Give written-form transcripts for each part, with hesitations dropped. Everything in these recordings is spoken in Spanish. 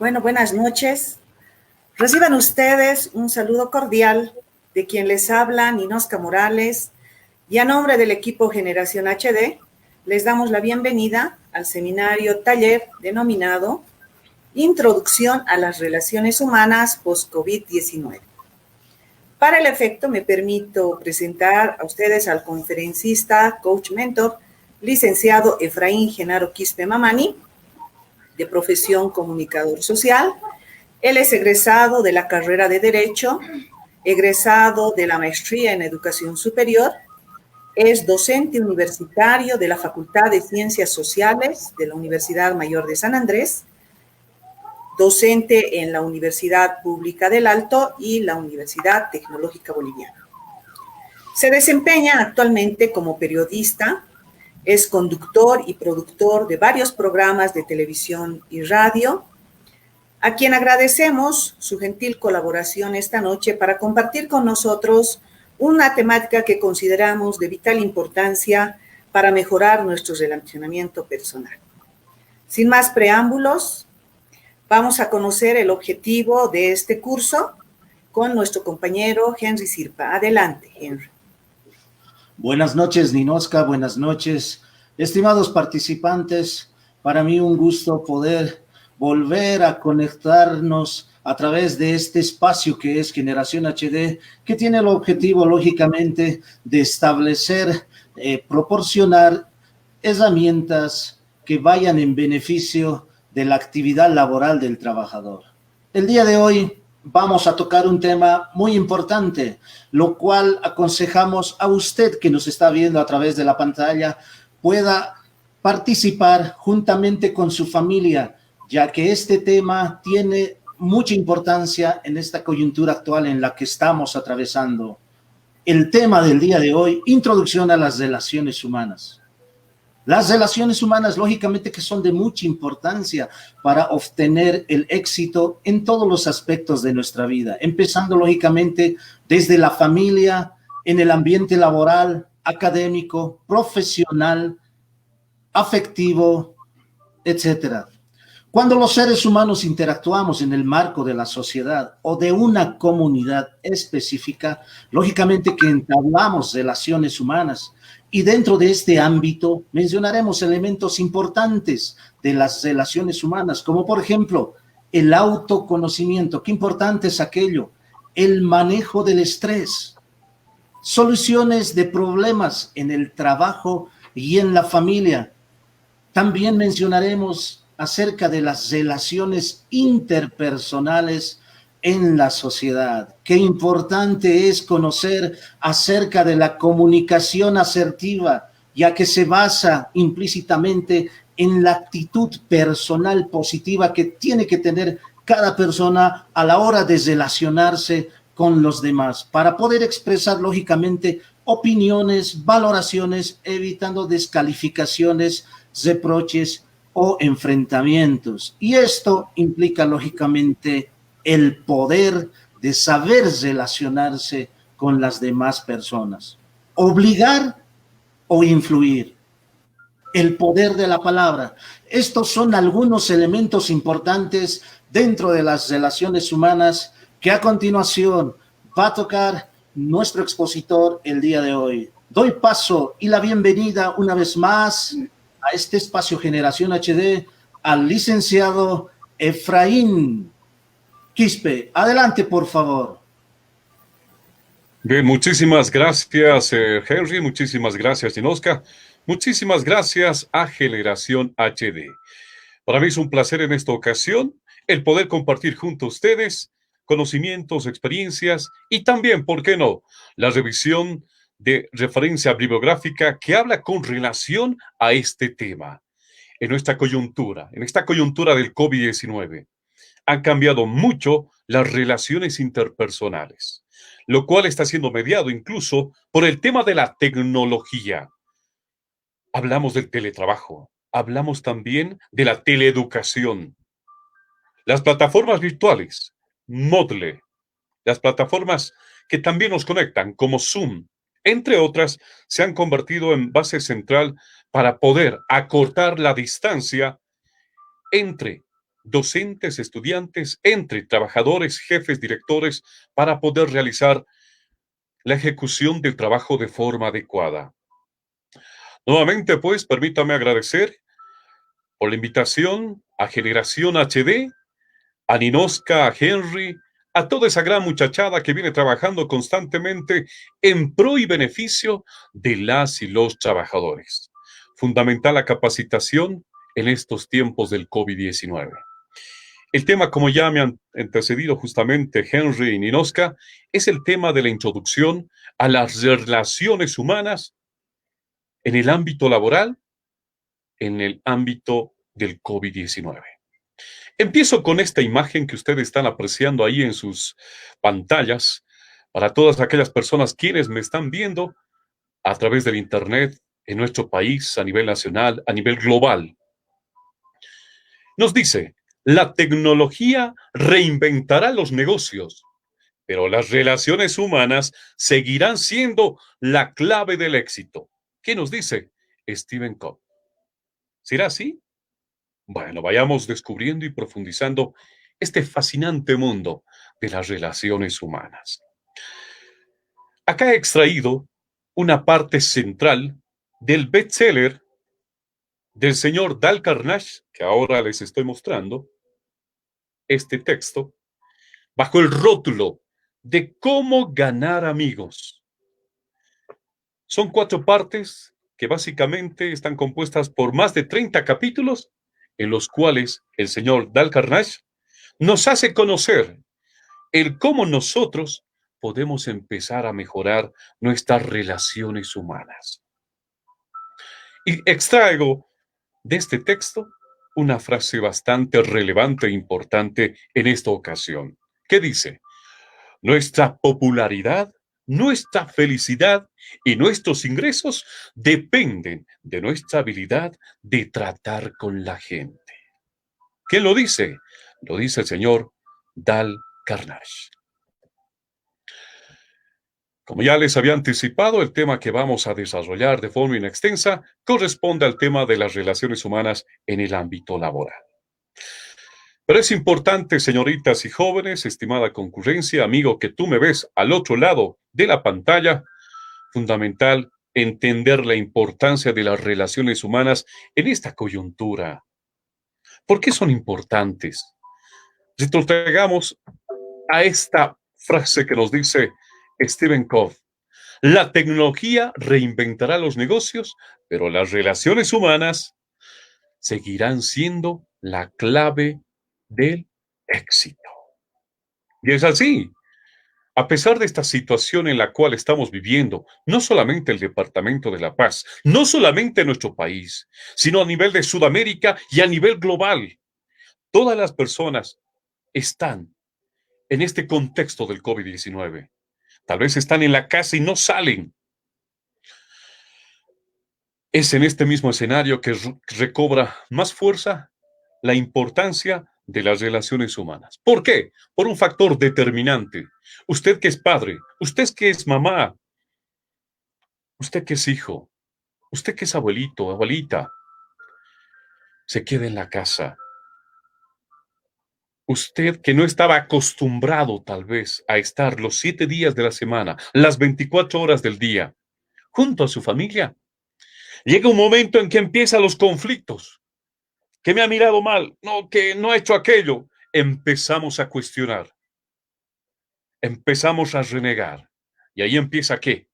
Bueno, buenas noches. Reciban ustedes un saludo cordial de quien les habla, Ninosca Morales, y a nombre del equipo Generación HD, les damos la bienvenida al seminario taller denominado Introducción a las Relaciones Humanas post-COVID-19. Para el efecto, me permito presentar a ustedes al conferencista, coach mentor, licenciado Efraín Genaro Quispe Mamani, de profesión comunicador social. Él es egresado de la carrera de Derecho, egresado de la maestría en Educación Superior, es docente universitario de la Facultad de Ciencias Sociales de la Universidad Mayor de San Andrés, docente en la Universidad Pública del Alto y la Universidad Tecnológica Boliviana. Se desempeña actualmente como periodista, es conductor y productor de varios programas de televisión y radio, a quien agradecemos su gentil colaboración esta noche para compartir con nosotros una temática que consideramos de vital importancia para mejorar nuestro relacionamiento personal. Sin más preámbulos, vamos a conocer el objetivo de este curso con nuestro compañero Henry Sirpa. Adelante, Henry. Buenas noches, Ninosca, buenas noches. Estimados participantes, para mí un gusto poder volver a conectarnos a través de este espacio que es Generación HD, que tiene el objetivo, lógicamente, de establecer, proporcionar herramientas que vayan en beneficio de la actividad laboral del trabajador. El día de hoy vamos a tocar un tema muy importante, lo cual aconsejamos a usted que nos está viendo a través de la pantalla pueda participar juntamente con su familia, ya que este tema tiene mucha importancia en esta coyuntura actual en la que estamos atravesando. El tema del día de hoy, introducción a las relaciones humanas. Las relaciones humanas, lógicamente, que son de mucha importancia para obtener el éxito en todos los aspectos de nuestra vida, empezando, lógicamente, desde la familia, en el ambiente laboral, académico, profesional, afectivo, etcétera. Cuando los seres humanos interactuamos en el marco de la sociedad o de una comunidad específica, lógicamente que entablamos relaciones humanas. Y dentro de este ámbito mencionaremos elementos importantes de las relaciones humanas, como por ejemplo el autoconocimiento. Qué importante es aquello, el manejo del estrés, soluciones de problemas en el trabajo y en la familia. También mencionaremos acerca de las relaciones interpersonales en la sociedad. Qué importante es conocer acerca de la comunicación asertiva, ya que se basa implícitamente en la actitud personal positiva que tiene que tener cada persona a la hora de relacionarse con los demás, para poder expresar lógicamente opiniones, valoraciones, evitando descalificaciones, reproches o enfrentamientos. Y esto implica lógicamente el poder de saber relacionarse con las demás personas. Obligar o influir. El poder de la palabra. Estos son algunos elementos importantes dentro de las relaciones humanas que a continuación va a tocar nuestro expositor el día de hoy. Doy paso y la bienvenida una vez más a este espacio Generación HD al licenciado Efraín Quispe. Adelante, por favor. Bien, muchísimas gracias, Henry. Muchísimas gracias, Ninosca. Muchísimas gracias a Generación HD. Para mí es un placer en esta ocasión el poder compartir junto a ustedes conocimientos, experiencias y también, ¿por qué no?, la revisión de referencia bibliográfica que habla con relación a este tema. En esta coyuntura del COVID-19, han cambiado mucho las relaciones interpersonales, lo cual está siendo mediado incluso por el tema de la tecnología. Hablamos del teletrabajo, hablamos también de la teleeducación, las plataformas virtuales, Moodle, las plataformas que también nos conectan como Zoom, entre otras, se han convertido en base central para poder acortar la distancia entre docentes, estudiantes, entre trabajadores, jefes, directores, para poder realizar la ejecución del trabajo de forma adecuada. Nuevamente, pues, permítame agradecer por la invitación a Generación HD, a Ninoska, a Henry, a toda esa gran muchachada que viene trabajando constantemente en pro y beneficio de las y los trabajadores. Fundamental la capacitación en estos tiempos del COVID-19. El tema, como ya me han antecedido justamente Henry y Ninoska, es el tema de la introducción a las relaciones humanas en el ámbito laboral, en el ámbito del COVID-19. Empiezo con esta imagen que ustedes están apreciando ahí en sus pantallas, para todas aquellas personas quienes me están viendo a través del Internet en nuestro país, a nivel nacional, a nivel global. Nos dice, la tecnología reinventará los negocios, pero las relaciones humanas seguirán siendo la clave del éxito. ¿Qué nos dice Stephen Covey? ¿Será así? Bueno, vayamos descubriendo y profundizando este fascinante mundo de las relaciones humanas. Acá he extraído una parte central del bestseller del señor Dale Carnegie, que ahora les estoy mostrando, este texto, bajo el rótulo de cómo ganar amigos. Son 4 partes que básicamente están compuestas por más de 30 capítulos en los cuales el señor Dale Carnegie nos hace conocer el cómo nosotros podemos empezar a mejorar nuestras relaciones humanas. Y extraigo de este texto una frase bastante relevante e importante en esta ocasión, que dice, nuestra popularidad, nuestra felicidad y nuestros ingresos dependen de nuestra habilidad de tratar con la gente. ¿Quién lo dice? Lo dice el señor Dale Carnegie. Como ya les había anticipado, el tema que vamos a desarrollar de forma inextensa corresponde al tema de las relaciones humanas en el ámbito laboral. Pero es importante, señoritas y jóvenes, estimada concurrencia, amigo que tú me ves al otro lado de la pantalla, fundamental entender la importancia de las relaciones humanas en esta coyuntura. ¿Por qué son importantes? Retrotraigamos a esta frase que nos dice Stephen Covey. La tecnología reinventará los negocios, pero las relaciones humanas seguirán siendo la clave del éxito. Y es así. A pesar de esta situación en la cual estamos viviendo, no solamente el Departamento de La Paz, no solamente nuestro país, sino a nivel de Sudamérica y a nivel global, todas las personas están en este contexto del COVID-19. Tal vez están en la casa y no salen. Es en este mismo escenario que recobra más fuerza la importancia de las relaciones humanas. ¿Por qué? Por un factor determinante. Usted que es padre, usted que es mamá, usted que es hijo, usted que es abuelito, abuelita, se queda en la casa. Usted que no estaba acostumbrado tal vez a estar los 7 días de la semana, las 24 horas del día, junto a su familia. Llega un momento en que empiezan los conflictos. Que me ha mirado mal, no, que no ha hecho aquello. Empezamos a cuestionar. Empezamos a renegar. Y ahí empieza ¿qué?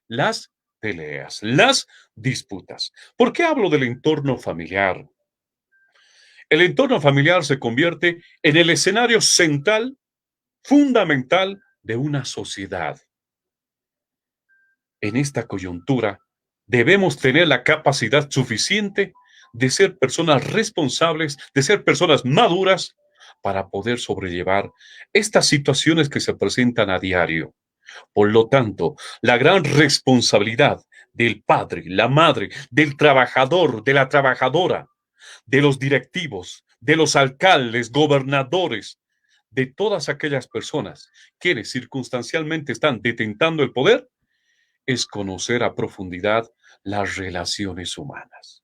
Las peleas, las disputas. ¿Por qué hablo del entorno familiar? El entorno familiar se convierte en el escenario central, fundamental de una sociedad. En esta coyuntura, debemos tener la capacidad suficiente de ser personas responsables, de ser personas maduras para poder sobrellevar estas situaciones que se presentan a diario. Por lo tanto, la gran responsabilidad del padre, la madre, del trabajador, de la trabajadora, de los directivos, de los alcaldes, gobernadores, de todas aquellas personas quienes circunstancialmente están detentando el poder, es conocer a profundidad las relaciones humanas.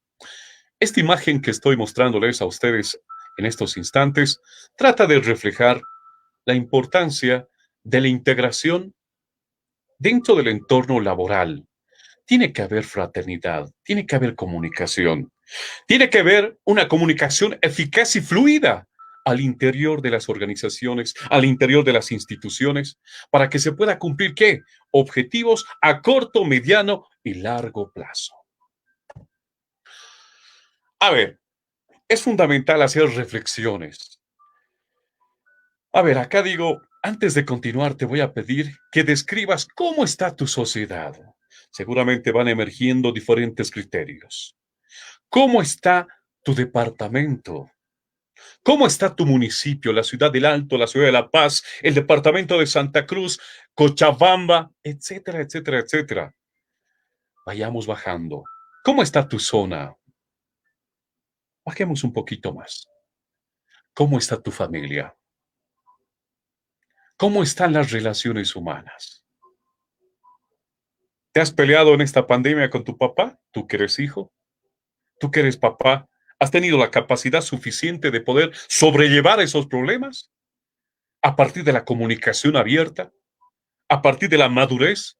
Esta imagen que estoy mostrándoles a ustedes en estos instantes, trata de reflejar la importancia de la integración dentro del entorno laboral. Tiene que haber fraternidad, tiene que haber comunicación, tiene que haber una comunicación eficaz y fluida al interior de las organizaciones, al interior de las instituciones, para que se pueda cumplir, ¿qué? Objetivos a corto, mediano y largo plazo. A ver, es fundamental hacer reflexiones. A ver, acá digo, antes de continuar, te voy a pedir que describas cómo está tu sociedad. Seguramente van emergiendo diferentes criterios. ¿Cómo está tu departamento? ¿Cómo está tu municipio, la ciudad del Alto, la ciudad de La Paz, el departamento de Santa Cruz, Cochabamba, etcétera, etcétera, etcétera? Vayamos bajando. ¿Cómo está tu zona? Bajemos un poquito más. ¿Cómo está tu familia? ¿Cómo están las relaciones humanas? ¿Te has peleado en esta pandemia con tu papá? ¿Tú que eres hijo? ¿Tú que eres papá? ¿Has tenido la capacidad suficiente de poder sobrellevar esos problemas? A partir de la comunicación abierta, a partir de la madurez,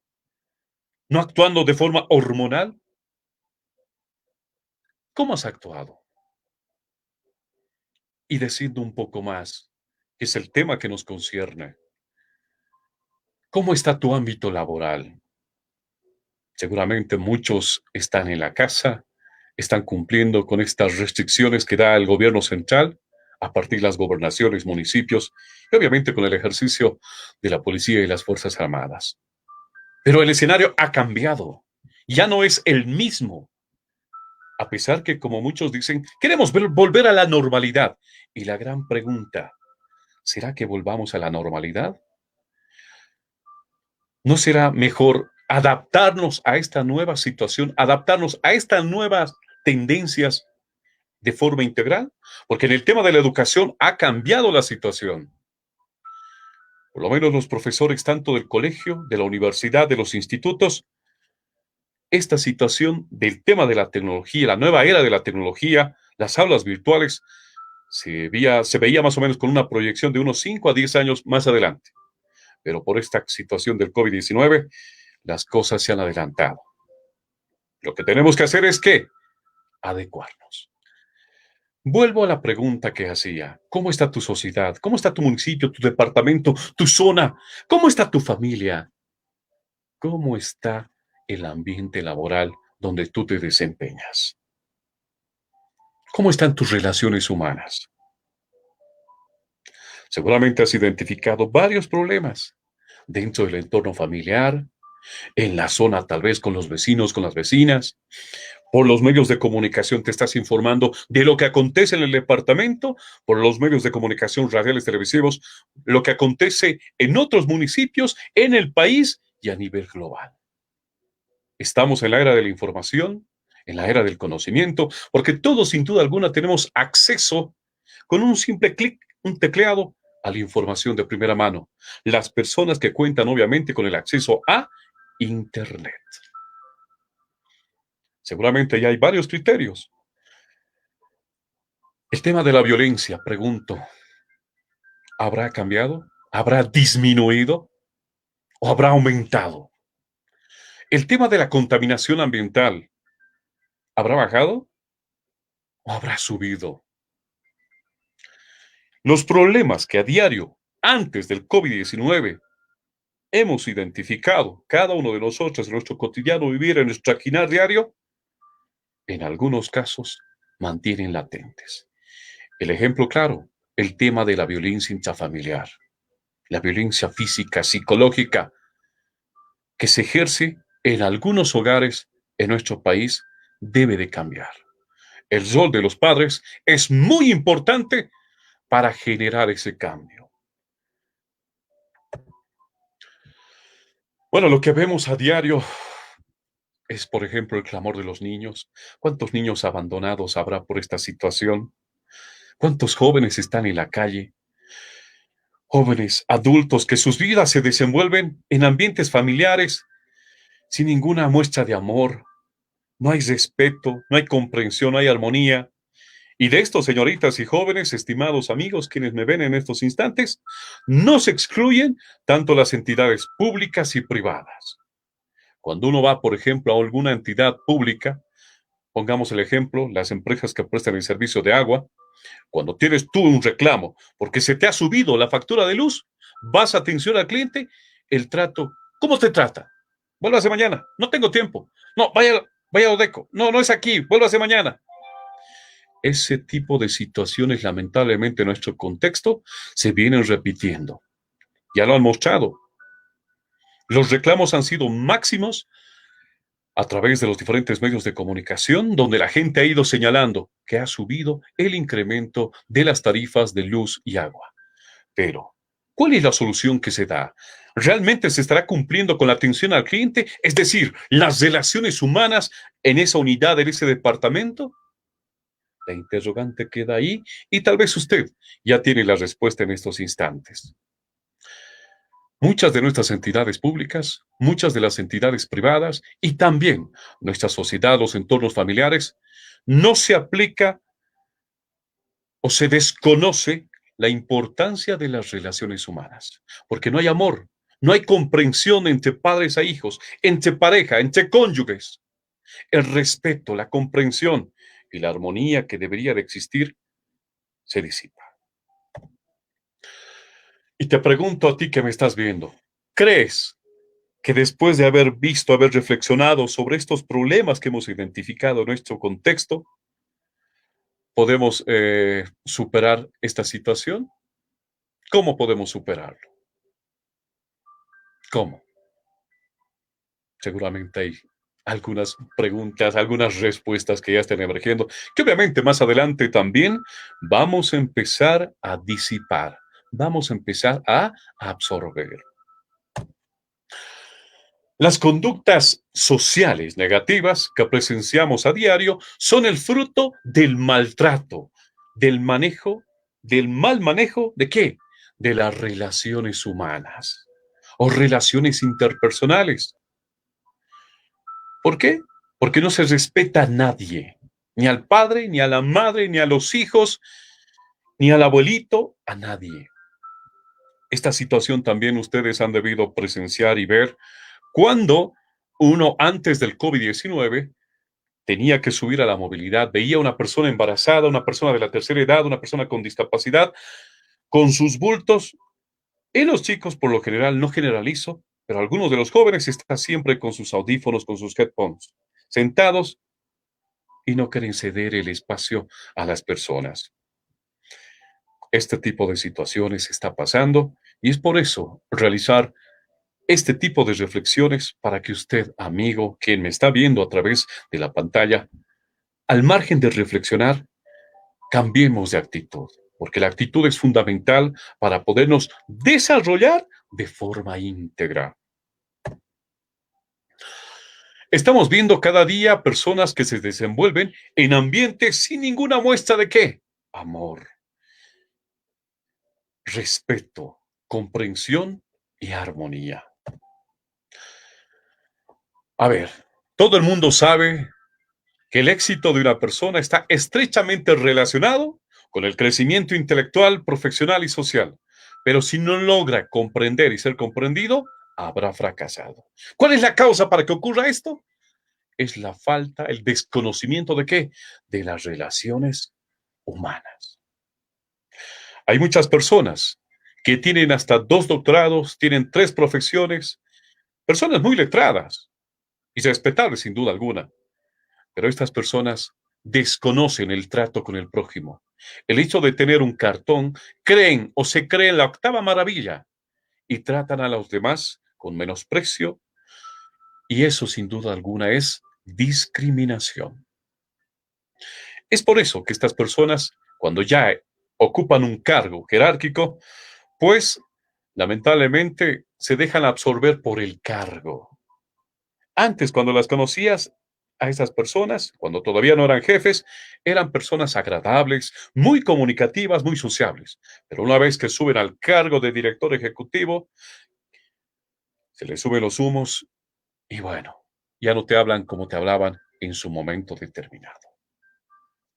no actuando de forma hormonal. ¿Cómo has actuado? Y diciendo un poco más, que es el tema que nos concierne. ¿Cómo está tu ámbito laboral? Seguramente muchos están en la casa, están cumpliendo con estas restricciones que da el gobierno central, a partir de las gobernaciones, municipios, y obviamente con el ejercicio de la policía y las Fuerzas Armadas. Pero el escenario ha cambiado, ya no es el mismo, a pesar que, como muchos dicen, queremos volver a la normalidad. Y la gran pregunta, ¿será que volvamos a la normalidad? ¿No será mejor adaptarnos a esta nueva situación, adaptarnos a estas nuevas tendencias de forma integral? Porque en el tema de la educación ha cambiado la situación. Por lo menos los profesores, tanto del colegio, de la universidad, de los institutos, esta situación del tema de la tecnología, la nueva era de la tecnología, las aulas virtuales, se veía más o menos con una proyección de unos 5 a 10 años más adelante. Pero por esta situación del COVID-19, las cosas se han adelantado. Lo que tenemos que hacer es ¿qué? Adecuarnos. Vuelvo a la pregunta que hacía. ¿Cómo está tu sociedad? ¿Cómo está tu municipio, tu departamento, tu zona? ¿Cómo está tu familia? ¿Cómo está el ambiente laboral donde tú te desempeñas? ¿Cómo están tus relaciones humanas? Seguramente has identificado varios problemas dentro del entorno familiar, en la zona tal vez con los vecinos, con las vecinas. Por los medios de comunicación te estás informando de lo que acontece en el departamento, por los medios de comunicación radiales, televisivos, lo que acontece en otros municipios, en el país y a nivel global. Estamos en la era de la información, en la era del conocimiento, porque todos sin duda alguna tenemos acceso con un simple clic, un tecleado, a la información de primera mano. Las personas que cuentan obviamente con el acceso a Internet. Seguramente ya hay varios criterios. El tema de la violencia, pregunto, ¿habrá cambiado? ¿Habrá disminuido? ¿O habrá aumentado? El tema de la contaminación ambiental, ¿habrá bajado? ¿O habrá subido? Los problemas que a diario, antes del COVID-19, hemos identificado, cada uno de nosotros en nuestro cotidiano vivir, en nuestro aquinar diario, en algunos casos mantienen latentes. El ejemplo claro, el tema de la violencia intrafamiliar, la violencia física, psicológica, que se ejerce en algunos hogares en nuestro país, debe de cambiar. El rol de los padres es muy importante para generar ese cambio. Bueno, lo que vemos a diario es, por ejemplo, el clamor de los niños. ¿Cuántos niños abandonados habrá por esta situación? ¿Cuántos jóvenes están en la calle? Jóvenes, adultos, que sus vidas se desenvuelven en ambientes familiares sin ninguna muestra de amor. No hay respeto, no hay comprensión, no hay armonía. Y de esto, señoritas y jóvenes, estimados amigos, quienes me ven en estos instantes, no se excluyen tanto las entidades públicas y privadas. Cuando uno va, por ejemplo, a alguna entidad pública, pongamos el ejemplo, las empresas que prestan el servicio de agua, cuando tienes tú un reclamo porque se te ha subido la factura de luz, vas a atención al cliente, el trato, ¿cómo te trata? Vuélvase mañana, no tengo tiempo. No, vaya a Odeco. No, no es aquí, vuélvase mañana. Ese tipo de situaciones, lamentablemente, en nuestro contexto, se vienen repitiendo. Ya lo han mostrado. Los reclamos han sido máximos a través de los diferentes medios de comunicación, donde la gente ha ido señalando que ha subido el incremento de las tarifas de luz y agua. Pero, ¿cuál es la solución que se da? ¿Realmente se estará cumpliendo con la atención al cliente? Es decir, las relaciones humanas en esa unidad, en ese departamento. La interrogante queda ahí y tal vez usted ya tiene la respuesta en estos instantes. Muchas de nuestras entidades públicas, muchas de las entidades privadas y también nuestra sociedad, los entornos familiares, no se aplica o se desconoce la importancia de las relaciones humanas, porque no hay amor, no hay comprensión entre padres e hijos, entre pareja, entre cónyuges. El respeto, la comprensión y la armonía que debería de existir se disipa. Y te pregunto a ti que me estás viendo, ¿crees que después de haber visto, haber reflexionado sobre estos problemas que hemos identificado en nuestro contexto, podemos superar esta situación? ¿Cómo podemos superarlo? ¿Cómo? Seguramente hay algunas preguntas, algunas respuestas que ya están emergiendo, que obviamente más adelante también vamos a empezar a disipar, vamos a empezar a absorber. Las conductas sociales negativas que presenciamos a diario son el fruto del maltrato, del manejo, del mal manejo, ¿de qué? De las relaciones humanas o relaciones interpersonales. ¿Por qué? Porque no se respeta a nadie, ni al padre, ni a la madre, ni a los hijos, ni al abuelito, a nadie. Esta situación también ustedes han debido presenciar y ver cuando uno antes del COVID-19 tenía que subir a la movilidad, veía una persona embarazada, una persona de la tercera edad, una persona con discapacidad, con sus bultos, y los chicos por lo general, no generalizo, pero algunos de los jóvenes están siempre con sus audífonos, con sus headphones, sentados y no quieren ceder el espacio a las personas. Este tipo de situaciones está pasando y es por eso realizar este tipo de reflexiones para que usted, amigo, quien me está viendo a través de la pantalla, al margen de reflexionar, cambiemos de actitud, porque la actitud es fundamental para podernos desarrollar de forma íntegra. Estamos viendo cada día personas que se desenvuelven en ambientes sin ninguna muestra de ¿qué? Amor, respeto, comprensión y armonía. A ver, todo el mundo sabe que el éxito de una persona está estrechamente relacionado con el crecimiento intelectual, profesional y social. Pero si no logra comprender y ser comprendido, habrá fracasado. ¿Cuál es la causa para que ocurra esto? Es la falta, el desconocimiento de qué? De las relaciones humanas. Hay muchas personas que tienen hasta 2 doctorados, tienen 3 profesiones, personas muy letradas y respetables sin duda alguna. Pero estas personas desconocen el trato con el prójimo. El hecho de tener un cartón, creen o se creen la octava maravilla y tratan a los demás con menosprecio, y eso sin duda alguna es discriminación. Es por eso que estas personas, cuando ya ocupan un cargo jerárquico, pues lamentablemente se dejan absorber por el cargo. Antes, cuando las conocías, a esas personas, cuando todavía no eran jefes, eran personas agradables, muy comunicativas, muy sociables. Pero una vez que suben al cargo de director ejecutivo, se les suben los humos y bueno, ya no te hablan como te hablaban en su momento determinado.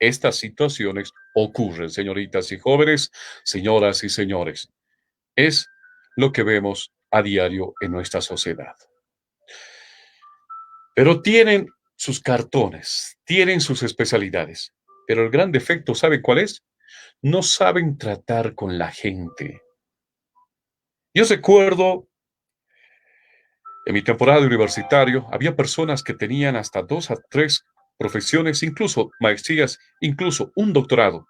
estas situaciones ocurren, señoritas y jóvenes, señoras y señores. Es lo que vemos a diario en nuestra sociedad. Pero tienen sus cartones, tienen sus especialidades. Pero el gran defecto, ¿sabe cuál es? No saben tratar con la gente. Yo recuerdo, en mi temporada de universitario, había personas que tenían hasta 2 a 3 profesiones, incluso maestrías, incluso un doctorado.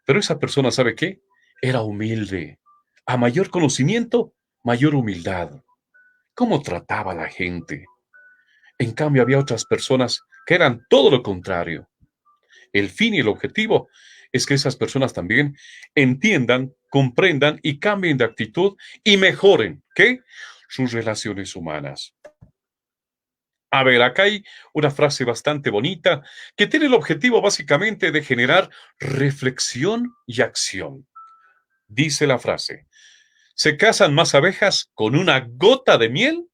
Pero esa persona, ¿sabe qué? Era humilde. A mayor conocimiento, mayor humildad. ¿Cómo trataba a la gente? En cambio, había otras personas que eran todo lo contrario. El fin y el objetivo es que esas personas también entiendan, comprendan y cambien de actitud y mejoren, ¿qué? Sus relaciones humanas. A ver, acá hay una frase bastante bonita que tiene el objetivo básicamente de generar reflexión y acción. Dice la frase, se casan más abejas con una gota de miel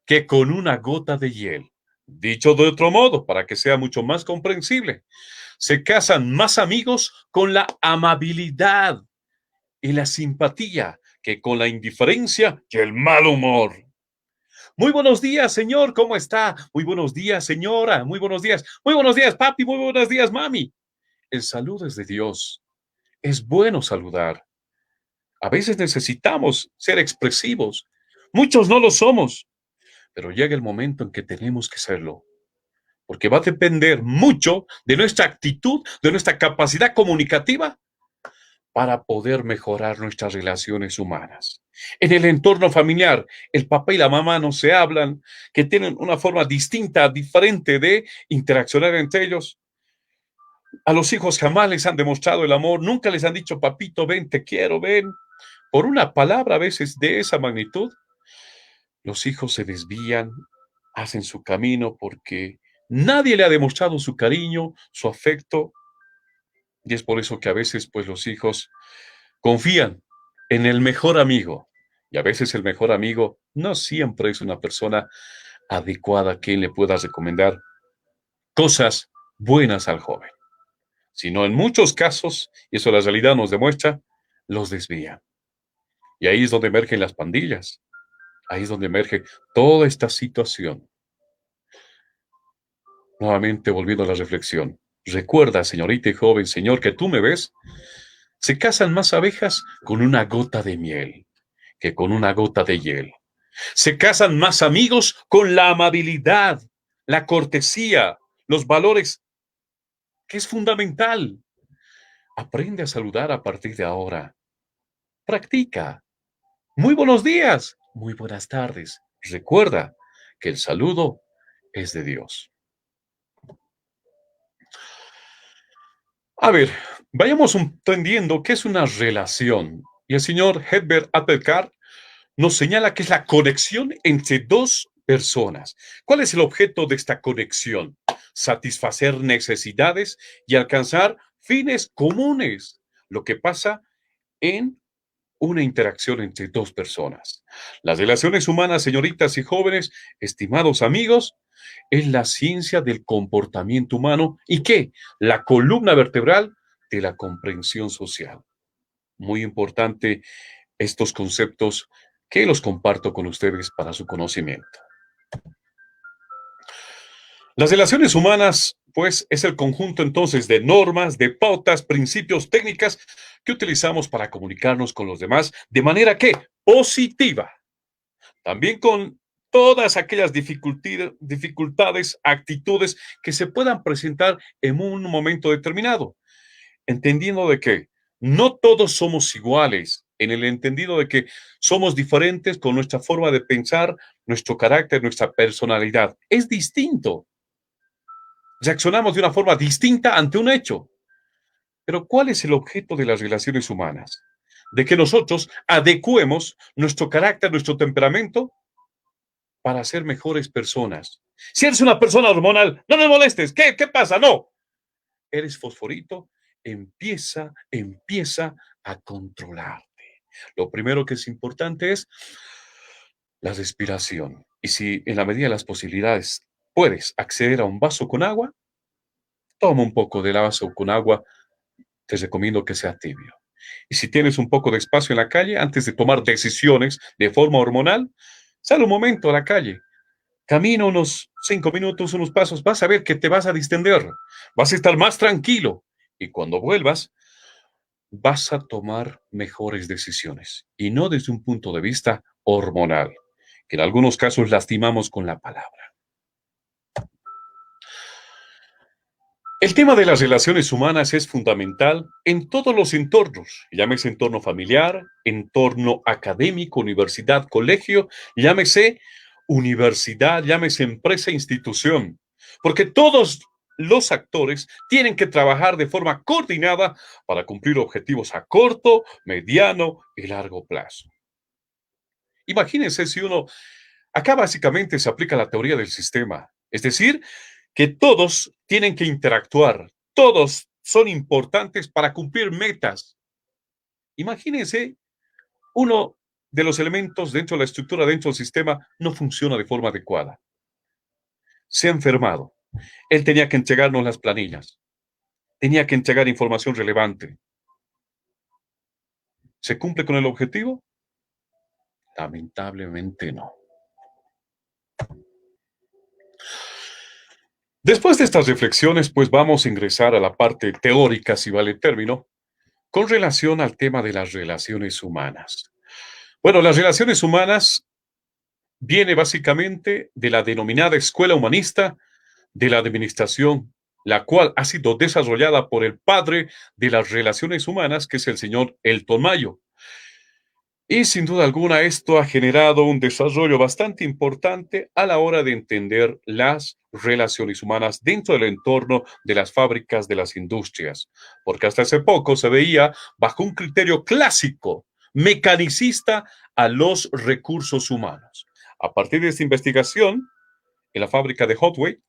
que con una gota de hiel. Dicho de otro modo, para que sea mucho más comprensible, se casan más amigos con la amabilidad y la simpatía que con la indiferencia y el mal humor. Muy buenos días, señor, ¿cómo está? Muy buenos días, señora, muy buenos días. Muy buenos días, papi, muy buenos días, mami. El saludo es de Dios. Es bueno saludar. A veces necesitamos ser expresivos. Muchos no lo somos, pero llega el momento en que tenemos que serlo, porque va a depender mucho de nuestra actitud, de nuestra capacidad comunicativa para poder mejorar nuestras relaciones humanas. En el entorno familiar, el papá y la mamá no se hablan, que tienen una forma distinta, diferente de interaccionar entre ellos. A los hijos jamás les han demostrado el amor, nunca les han dicho, papito, ven, te quiero, ven. Por una palabra a veces de esa magnitud, los hijos se desvían, hacen su camino porque nadie le ha demostrado su cariño, su afecto, y es por eso que a veces pues los hijos confían en el mejor amigo, y a veces el mejor amigo no siempre es una persona adecuada a quien le pueda recomendar cosas buenas al joven, sino en muchos casos, y eso la realidad nos demuestra, los desvía. Y ahí es donde emergen las pandillas, ahí es donde emerge toda esta situación. Nuevamente volviendo a la reflexión. Recuerda, señorita y joven, señor, que tú me ves, se casan más abejas con una gota de miel que con una gota de hiel. Se casan más amigos con la amabilidad, la cortesía, los valores, que es fundamental. Aprende a saludar a partir de ahora. Practica. Muy buenos días, muy buenas tardes. Recuerda que el saludo es de Dios. A ver, vayamos entendiendo qué es una relación. Y el señor Herbert Appelkar nos señala que es la conexión entre dos personas. ¿Cuál es el objeto de esta conexión? Satisfacer necesidades y alcanzar fines comunes. Lo que pasa en una interacción entre dos personas. Las relaciones humanas, señoritas y jóvenes, estimados amigos, es la ciencia del comportamiento humano y ¿qué? La columna vertebral de la comprensión social. Muy importante estos conceptos que los comparto con ustedes para su conocimiento. Las relaciones humanas, pues, es el conjunto entonces de normas, de pautas, principios, técnicas que utilizamos para comunicarnos con los demás de manera que positiva. También con todas aquellas dificultades, actitudes que se puedan presentar en un momento determinado, entendiendo de que no todos somos iguales, en el entendido de que somos diferentes con nuestra forma de pensar, nuestro carácter, nuestra personalidad. Es distinto. Reaccionamos de una forma distinta ante un hecho. Pero ¿cuál es el objeto de las relaciones humanas? De que nosotros adecuemos nuestro carácter, nuestro temperamento para ser mejores personas. Si eres una persona hormonal, no me molestes. ¿Qué pasa? No. Eres fosforito, empieza a controlarte. Lo primero que es importante es la respiración. Y si en la medida de las posibilidades puedes acceder a un vaso con agua, toma un poco de vaso con agua, te recomiendo que sea tibio. Y si tienes un poco de espacio en la calle, antes de tomar decisiones de forma hormonal, sal un momento a la calle, camina unos 5 minutos, unos pasos, vas a ver que te vas a distender, vas a estar más tranquilo y cuando vuelvas, vas a tomar mejores decisiones y no desde un punto de vista hormonal, que en algunos casos lastimamos con la palabra. El tema de las relaciones humanas es fundamental en todos los entornos, llámese entorno familiar, entorno académico, universidad, colegio, llámese universidad, llámese empresa, institución, porque todos los actores tienen que trabajar de forma coordinada para cumplir objetivos a corto, mediano y largo plazo. Imagínense si uno, acá básicamente se aplica la teoría del sistema, es decir, que todos tienen que interactuar, todos son importantes para cumplir metas. Imagínense, uno de los elementos dentro de la estructura, dentro del sistema, no funciona de forma adecuada. Se ha enfermado. Él tenía que entregarnos las planillas, tenía que entregar información relevante. ¿Se cumple con el objetivo? Lamentablemente no. Después de estas reflexiones, pues vamos a ingresar a la parte teórica, si vale el término, con relación al tema de las relaciones humanas. Bueno, las relaciones humanas viene básicamente de la denominada escuela humanista de la administración, la cual ha sido desarrollada por el padre de las relaciones humanas, que es el señor Elton Mayo. Y sin duda alguna esto ha generado un desarrollo bastante importante a la hora de entender las relaciones humanas dentro del entorno de las fábricas, de las industrias, porque hasta hace poco se veía bajo un criterio clásico, mecanicista a los recursos humanos. A partir de esta investigación, en la fábrica de Hot Wheels,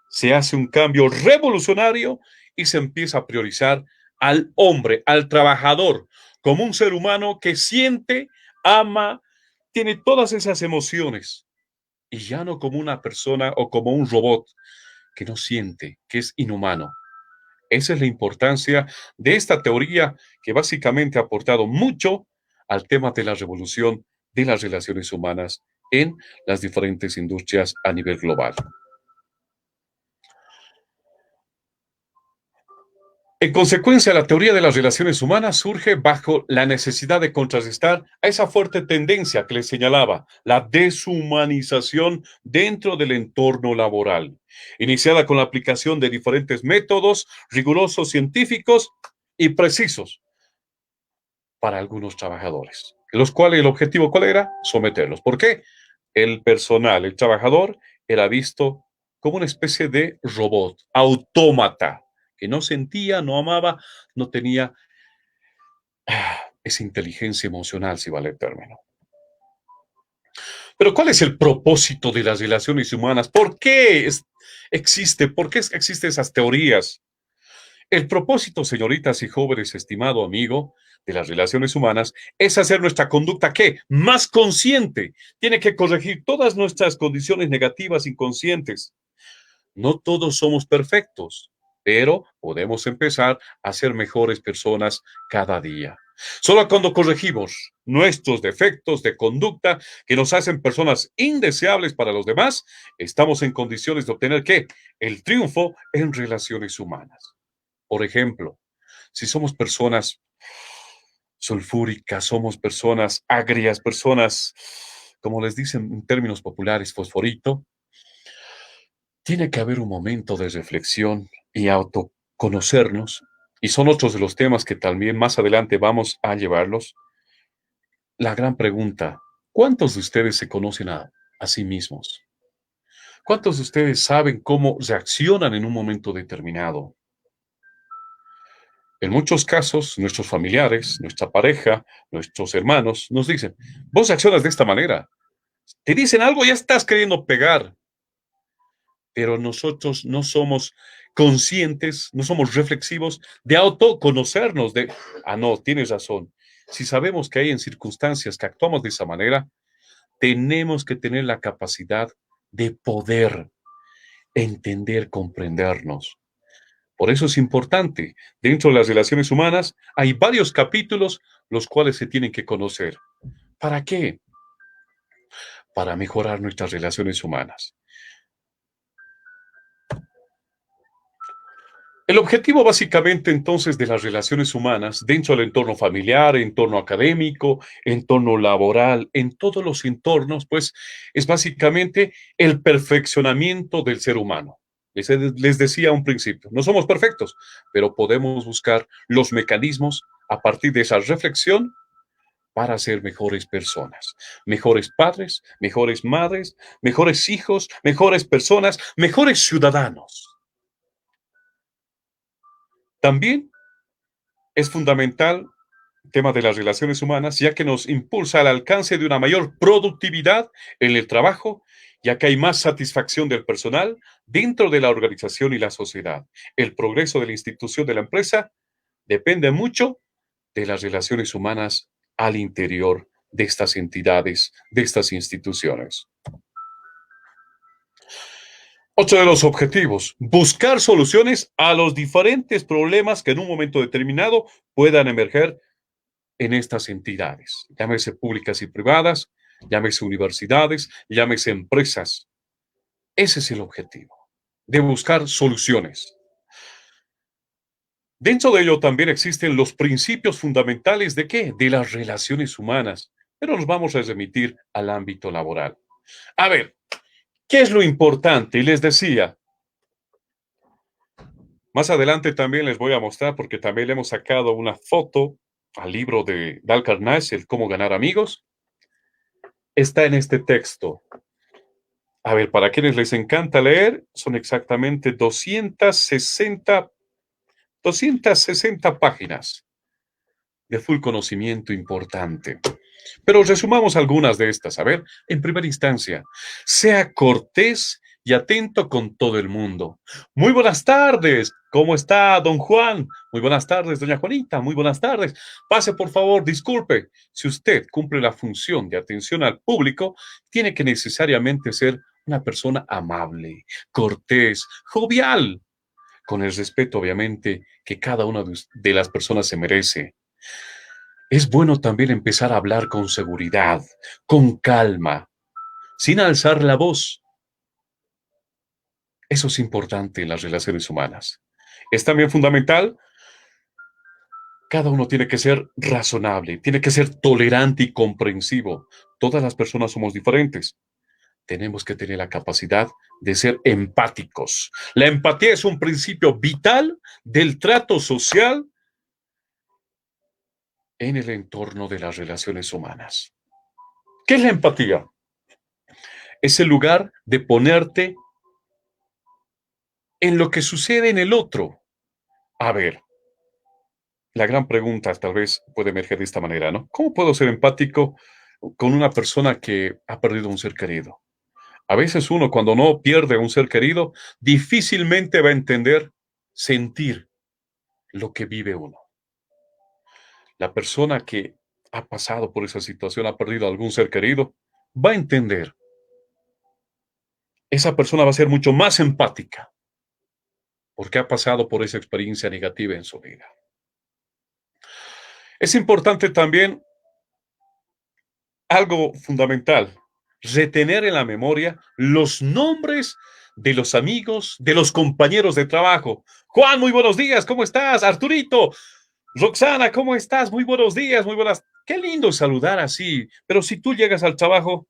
se hace un cambio revolucionario y se empieza a priorizar al hombre, al trabajador, como un ser humano que siente, ama, tiene todas esas emociones y ya no como una persona o como un robot que no siente, que es inhumano. Esa es la importancia de esta teoría que básicamente ha aportado mucho al tema de la revolución de las relaciones humanas en las diferentes industrias a nivel global. En consecuencia, la teoría de las relaciones humanas surge bajo la necesidad de contrarrestar a esa fuerte tendencia que les señalaba, la deshumanización dentro del entorno laboral, iniciada con la aplicación de diferentes métodos rigurosos, científicos y precisos para algunos trabajadores, los cuales el objetivo, ¿cuál era? Someterlos. ¿Por qué? El personal, el trabajador, era visto como una especie de robot, autómata, que no sentía, no amaba, no tenía esa inteligencia emocional, si vale el término. Pero ¿cuál es el propósito de las relaciones humanas? ¿Por qué existe? ¿Por qué existen esas teorías? El propósito, señoritas y jóvenes, estimado amigo, de las relaciones humanas es hacer nuestra conducta, ¿qué? Más consciente. Tiene que corregir todas nuestras condiciones negativas inconscientes. No todos somos perfectos, pero podemos empezar a ser mejores personas cada día. Solo cuando corregimos nuestros defectos de conducta que nos hacen personas indeseables para los demás, estamos en condiciones de obtener, ¿qué? El triunfo en relaciones humanas. Por ejemplo, si somos personas sulfúricas, somos personas agrias, personas, como les dicen en términos populares, fosforito, tiene que haber un momento de reflexión y autoconocernos, y son otros de los temas que también más adelante vamos a llevarlos. La gran pregunta, ¿cuántos de ustedes se conocen a sí mismos? ¿Cuántos de ustedes saben cómo reaccionan en un momento determinado? En muchos casos, nuestros familiares, nuestra pareja, nuestros hermanos nos dicen, vos reaccionas de esta manera. Te dicen algo, ya estás queriendo pegar. Pero nosotros no somos conscientes, no somos reflexivos de autoconocernos, no, tienes razón. Si sabemos que hay en circunstancias que actuamos de esa manera, tenemos que tener la capacidad de poder entender, comprendernos. Por eso es importante. Dentro de las relaciones humanas hay varios capítulos los cuales se tienen que conocer. ¿Para qué? Para mejorar nuestras relaciones humanas. El objetivo básicamente entonces de las relaciones humanas dentro del entorno familiar, entorno académico, entorno laboral, en todos los entornos, pues es básicamente el perfeccionamiento del ser humano. Les decía a un principio, no somos perfectos, pero podemos buscar los mecanismos a partir de esa reflexión para ser mejores personas, mejores padres, mejores madres, mejores hijos, mejores personas, mejores ciudadanos. También es fundamental el tema de las relaciones humanas, ya que nos impulsa al alcance de una mayor productividad en el trabajo, ya que hay más satisfacción del personal dentro de la organización y la sociedad. El progreso de la institución de la empresa depende mucho de las relaciones humanas al interior de estas entidades, de estas instituciones. Otro de los objetivos, buscar soluciones a los diferentes problemas que en un momento determinado puedan emerger en estas entidades, llámese públicas y privadas, llámese universidades, llámese empresas. Ese es el objetivo, de buscar soluciones. Dentro de ello también existen los principios fundamentales de ¿qué? De las relaciones humanas, pero nos vamos a remitir al ámbito laboral. A ver, ¿qué es lo importante? Y les decía, más adelante también les voy a mostrar, porque también le hemos sacado una foto al libro de Dale Carnegie, el Cómo ganar amigos. Está en este texto. A ver, para quienes les encanta leer, son exactamente 260 páginas de full conocimiento importante. Pero resumamos algunas de estas. A ver, en primera instancia, sea cortés y atento con todo el mundo. Muy buenas tardes. ¿Cómo está, don Juan? Muy buenas tardes, doña Juanita. Muy buenas tardes. Pase, por favor, disculpe. Si usted cumple la función de atención al público, tiene que necesariamente ser una persona amable, cortés, jovial, con el respeto, obviamente, que cada una de las personas se merece. Es bueno también empezar a hablar con seguridad, con calma, sin alzar la voz. Eso es importante en las relaciones humanas. Es también fundamental, cada uno tiene que ser razonable, tiene que ser tolerante y comprensivo. Todas las personas somos diferentes. Tenemos que tener la capacidad de ser empáticos. La empatía es un principio vital del trato social en el entorno de las relaciones humanas. ¿Qué es la empatía? Es el lugar de ponerte en lo que sucede en el otro. A ver, la gran pregunta tal vez puede emerger de esta manera, ¿no? ¿Cómo puedo ser empático con una persona que ha perdido un ser querido? A veces uno, cuando no pierde un ser querido, difícilmente va a entender, sentir lo que vive uno. La persona que ha pasado por esa situación, ha perdido algún ser querido, va a entender. Esa persona va a ser mucho más empática porque ha pasado por esa experiencia negativa en su vida. Es importante también algo fundamental, retener en la memoria los nombres de los amigos, de los compañeros de trabajo. Juan, muy buenos días, ¿cómo estás? Arturito, Roxana, ¿cómo estás? Muy buenos días, muy buenas. Qué lindo saludar así, pero si tú llegas al trabajo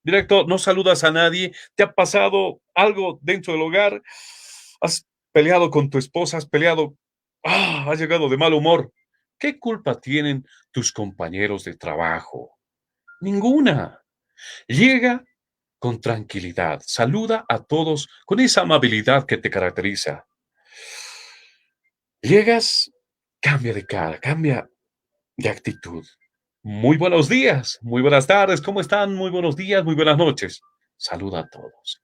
directo, no saludas a nadie, te ha pasado algo dentro del hogar, has peleado con tu esposa, has peleado, has llegado de mal humor. ¿Qué culpa tienen tus compañeros de trabajo? Ninguna. Llega con tranquilidad, saluda a todos con esa amabilidad que te caracteriza. Llegas, cambia de cara, cambia de actitud. Muy buenos días, muy buenas tardes, ¿cómo están? Muy buenos días, muy buenas noches. Saluda a todos.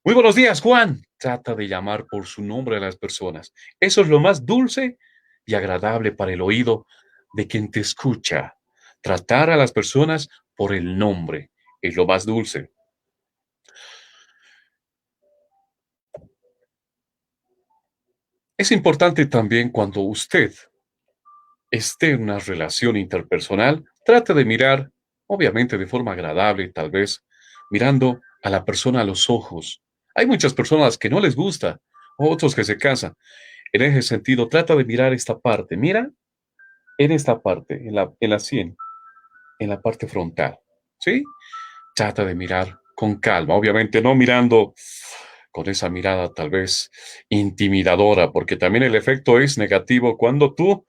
Muy buenos días, Juan. Trata de llamar por su nombre a las personas. Eso es lo más dulce y agradable para el oído de quien te escucha. Tratar a las personas por el nombre es lo más dulce. Es importante también cuando usted esté en una relación interpersonal, trate de mirar, obviamente de forma agradable, tal vez, mirando a la persona a los ojos. Hay muchas personas que no les gusta, otros que se cansan. En ese sentido, trata de mirar esta parte. Mira en esta parte, en la sien, en la parte frontal. ¿Sí? Trata de mirar con calma, obviamente no mirando con esa mirada tal vez intimidadora, porque también el efecto es negativo cuando tú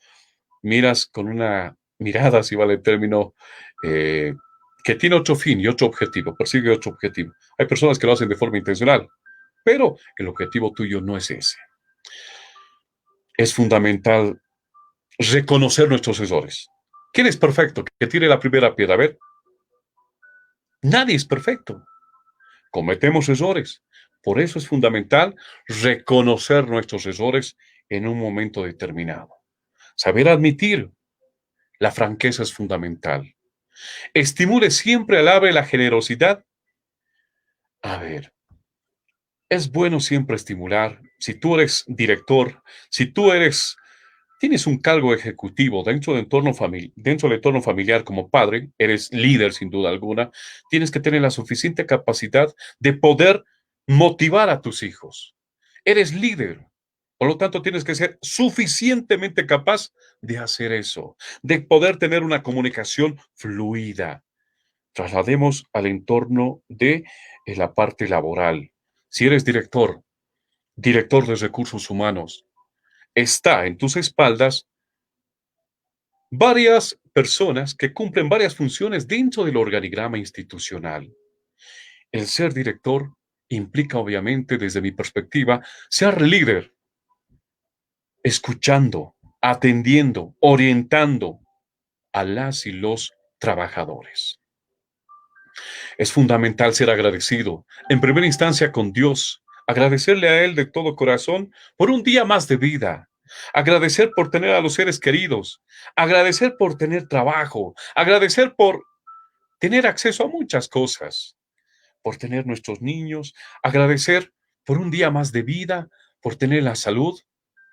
miras con una mirada, si vale el término, eh, que tiene otro fin y otro objetivo, persigue otro objetivo. Hay personas que lo hacen de forma intencional, pero el objetivo tuyo no es ese. Es fundamental reconocer nuestros errores. ¿Quién es perfecto? Que tire la primera piedra. A ver, nadie es perfecto. Cometemos errores. Por eso es fundamental reconocer nuestros errores en un momento determinado. Saber admitir. La franqueza es fundamental. Estimule siempre, alabe la generosidad. A ver, es bueno siempre estimular. Si tú eres director, si tú tienes un cargo ejecutivo dentro del entorno familiar como padre, eres líder sin duda alguna, tienes que tener la suficiente capacidad de poder motivar a tus hijos. Eres líder. Por lo tanto, tienes que ser suficientemente capaz de hacer eso, de poder tener una comunicación fluida. Traslademos al entorno de la parte laboral. Si eres director de recursos humanos, está en tus espaldas varias personas que cumplen varias funciones dentro del organigrama institucional. El ser director implica, obviamente, desde mi perspectiva, ser líder, escuchando, atendiendo, orientando a las y los trabajadores. Es fundamental ser agradecido, en primera instancia con Dios, agradecerle a Él de todo corazón por un día más de vida, agradecer por tener a los seres queridos, agradecer por tener trabajo, agradecer por tener acceso a muchas cosas, por tener nuestros niños, agradecer por un día más de vida, por tener la salud,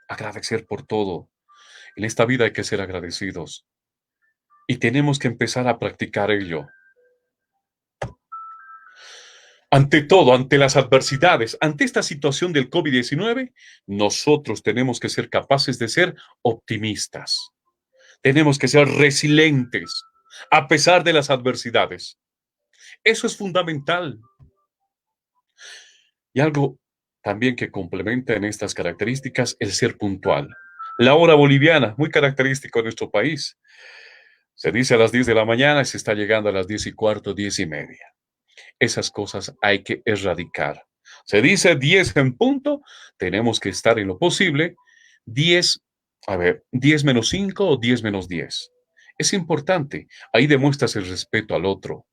agradecer por todo. En esta vida hay que ser agradecidos y tenemos que empezar a practicar ello. Ante todo, ante las adversidades, ante esta situación del COVID-19, nosotros tenemos que ser capaces de ser optimistas. Tenemos que ser resilientes a pesar de las adversidades. Eso es fundamental. Y algo también que complementa en estas características, el ser puntual. La hora boliviana, muy característico de nuestro país. Se dice a las 10 de la mañana y se está llegando a las 10:15, 10:30. Esas cosas hay que erradicar. Se dice 10 en punto, tenemos que estar en lo posible 10, 10 menos 5 o 10 menos 10. Es importante, ahí demuestras el respeto al otro.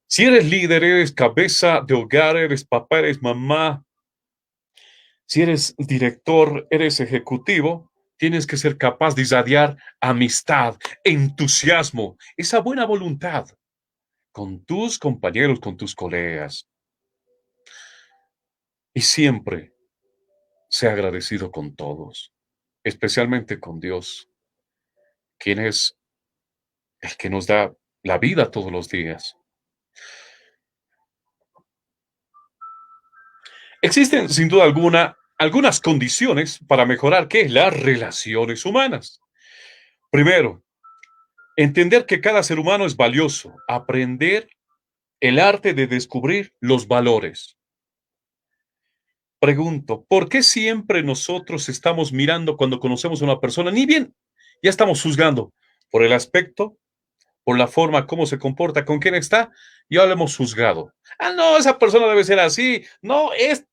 Si eres líder, eres cabeza de hogar, eres papá, eres mamá, si eres director, eres ejecutivo, tienes que ser capaz de irradiar amistad, entusiasmo, esa buena voluntad con tus compañeros, con tus colegas. Y siempre sea agradecido con todos, especialmente con Dios, quien es el que nos da la vida todos los días. Existen, sin duda alguna, algunas condiciones para mejorar, ¿qué? Las relaciones humanas. Primero, entender que cada ser humano es valioso, aprender el arte de descubrir los valores. Pregunto, ¿por qué siempre nosotros estamos mirando cuando conocemos a una persona? Ni bien, ya estamos juzgando por el aspecto, por la forma, cómo se comporta, con quién está, ya lo hemos juzgado. Ah, no, esa persona debe ser así. No, es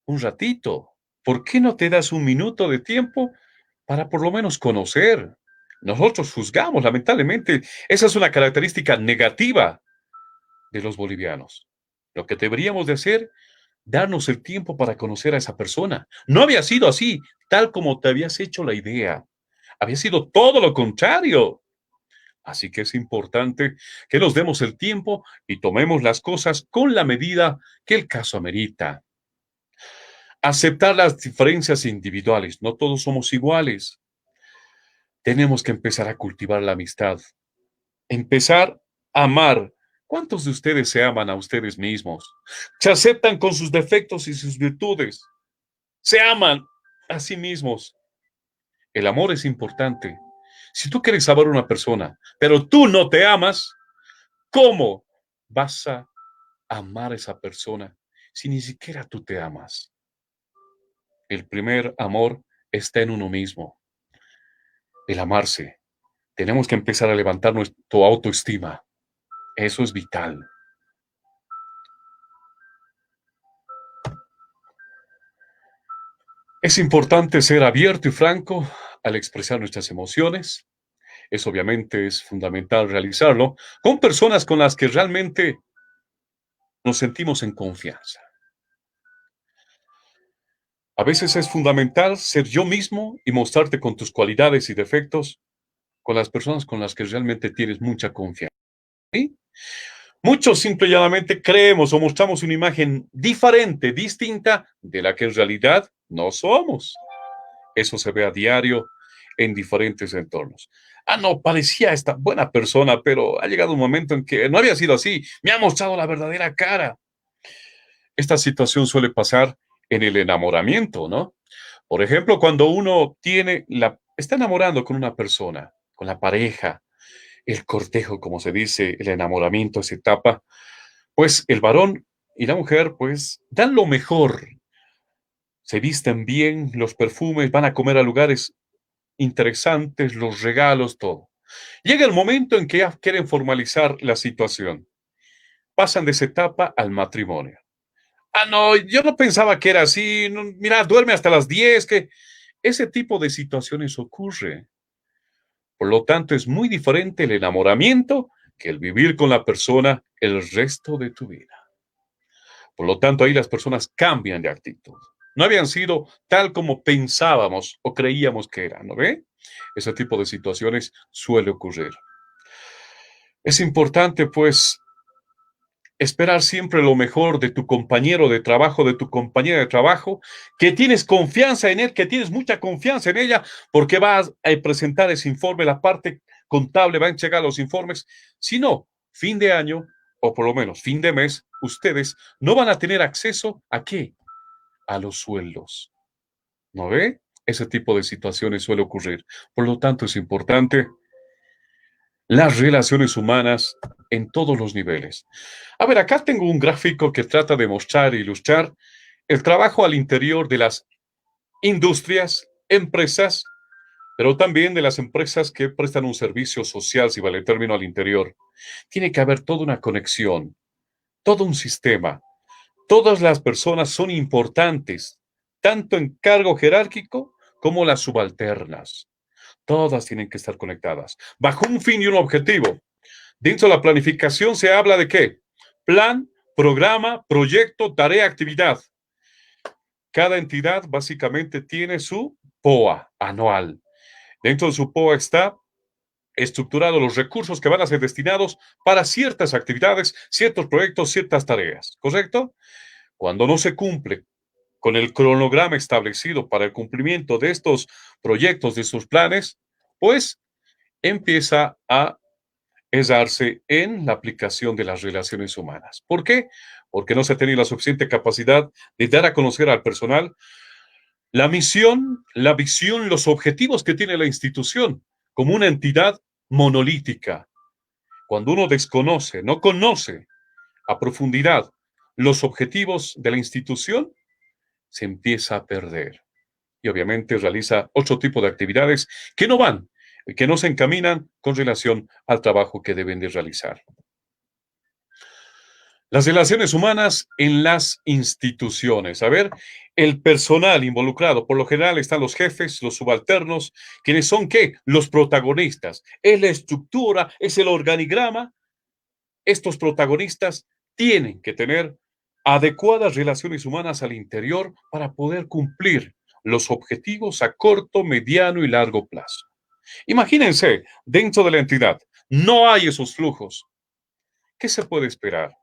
un ratito. ¿Por qué no te das un minuto de tiempo para por lo menos conocer? Nosotros juzgamos, lamentablemente. Esa es una característica negativa de los bolivianos. Lo que deberíamos de hacer, darnos el tiempo para conocer a esa persona. No había sido así, tal como te habías hecho la idea. Había sido todo lo contrario. Así que es importante que nos demos el tiempo y tomemos las cosas con la medida que el caso amerita. Aceptar las diferencias individuales. No todos somos iguales. Tenemos que empezar a cultivar la amistad. Empezar a amar. ¿Cuántos de ustedes se aman a ustedes mismos? Se aceptan con sus defectos y sus virtudes. Se aman a sí mismos. El amor es importante. Si tú quieres amar a una persona, pero tú no te amas, ¿cómo vas a amar a esa persona si ni siquiera tú te amas? El primer amor está en uno mismo, el amarse. Tenemos que empezar a levantar nuestra autoestima. Eso es vital. Es importante ser abierto y franco al expresar nuestras emociones. Eso obviamente es fundamental realizarlo con personas con las que realmente nos sentimos en confianza. A veces es fundamental ser yo mismo y mostrarte con tus cualidades y defectos con las personas con las que realmente tienes mucha confianza. ¿Sí? Muchos simple y llanamente creemos o mostramos una imagen diferente, distinta de la que en realidad no somos. Eso se ve a diario en diferentes entornos. Ah, no, parecía esta buena persona, pero ha llegado un momento en que no había sido así. Me ha mostrado la verdadera cara. Esta situación suele pasar en el enamoramiento, ¿no? Por ejemplo, cuando uno está enamorando con una persona, con la pareja, el cortejo, como se dice, el enamoramiento, esa etapa, pues el varón y la mujer, pues, dan lo mejor. Se visten bien, los perfumes, van a comer a lugares interesantes, los regalos, todo. Llega el momento en que ya quieren formalizar la situación. Pasan de esa etapa al matrimonio. Ah, no, yo no pensaba que era así. No, mira, duerme hasta las 10, que ese tipo de situaciones ocurre. Por lo tanto, es muy diferente el enamoramiento que el vivir con la persona el resto de tu vida. Por lo tanto, ahí las personas cambian de actitud. No habían sido tal como pensábamos o creíamos que eran, ¿no ve? Ese tipo de situaciones suele ocurrir. Es importante, pues, esperar siempre lo mejor de tu compañero de trabajo, de tu compañera de trabajo, que tienes confianza en él, que tienes mucha confianza en ella, porque vas a presentar ese informe, la parte contable va a entregar los informes. Si no, fin de año, o por lo menos fin de mes, ustedes no van a tener acceso ¿a qué? A los sueldos. ¿No ve? Ese tipo de situaciones suele ocurrir. Por lo tanto, es importante las relaciones humanas en todos los niveles. A ver, acá tengo un gráfico que trata de mostrar e ilustrar el trabajo al interior de las industrias, empresas, pero también de las empresas que prestan un servicio social, si vale el término, al interior. Tiene que haber toda una conexión, todo un sistema. Todas las personas son importantes, tanto en cargo jerárquico como las subalternas. Todas tienen que estar conectadas, bajo un fin y un objetivo. Dentro de la planificación se habla de qué? Plan, programa, proyecto, tarea, actividad. Cada entidad básicamente tiene su POA anual. Dentro de su POA está estructurado los recursos que van a ser destinados para ciertas actividades, ciertos proyectos, ciertas tareas, ¿correcto? Cuando no se cumple con el cronograma establecido para el cumplimiento de estos proyectos, de estos planes, pues empieza a darse en la aplicación de las relaciones humanas. ¿Por qué? Porque no se ha tenido la suficiente capacidad de dar a conocer al personal la misión, la visión, los objetivos que tiene la institución como una entidad monolítica. Cuando uno desconoce, no conoce a profundidad los objetivos de la institución, se empieza a perder. Y obviamente realiza otro tipo de actividades que no van, que no se encaminan con relación al trabajo que deben de realizar. Las relaciones humanas en las instituciones. A ver, el personal involucrado, por lo general están los jefes, los subalternos, quienes son ¿qué? Los protagonistas. Es la estructura, es el organigrama. Estos protagonistas tienen que tener adecuadas relaciones humanas al interior para poder cumplir los objetivos a corto, mediano y largo plazo. Imagínense, dentro de la entidad no hay esos flujos. ¿Qué se puede esperar?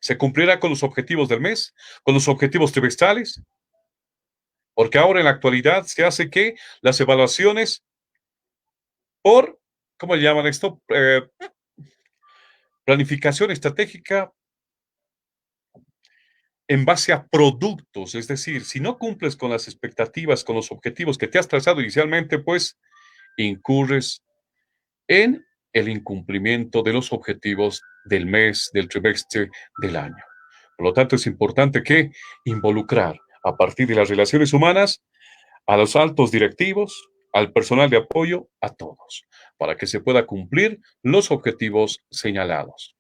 ¿Se cumplirá con los objetivos del mes? ¿Con los objetivos trimestrales? Porque ahora en la actualidad se hace que las evaluaciones por, ¿cómo le llaman esto? Planificación estratégica en base a productos, es decir, si no cumples con las expectativas, con los objetivos que te has trazado inicialmente, pues incurres en el incumplimiento de los objetivos del mes, del trimestre, del año. Por lo tanto, es importante que involucrar a partir de las relaciones humanas a los altos directivos, al personal de apoyo, a todos, para que se pueda cumplir los objetivos señalados.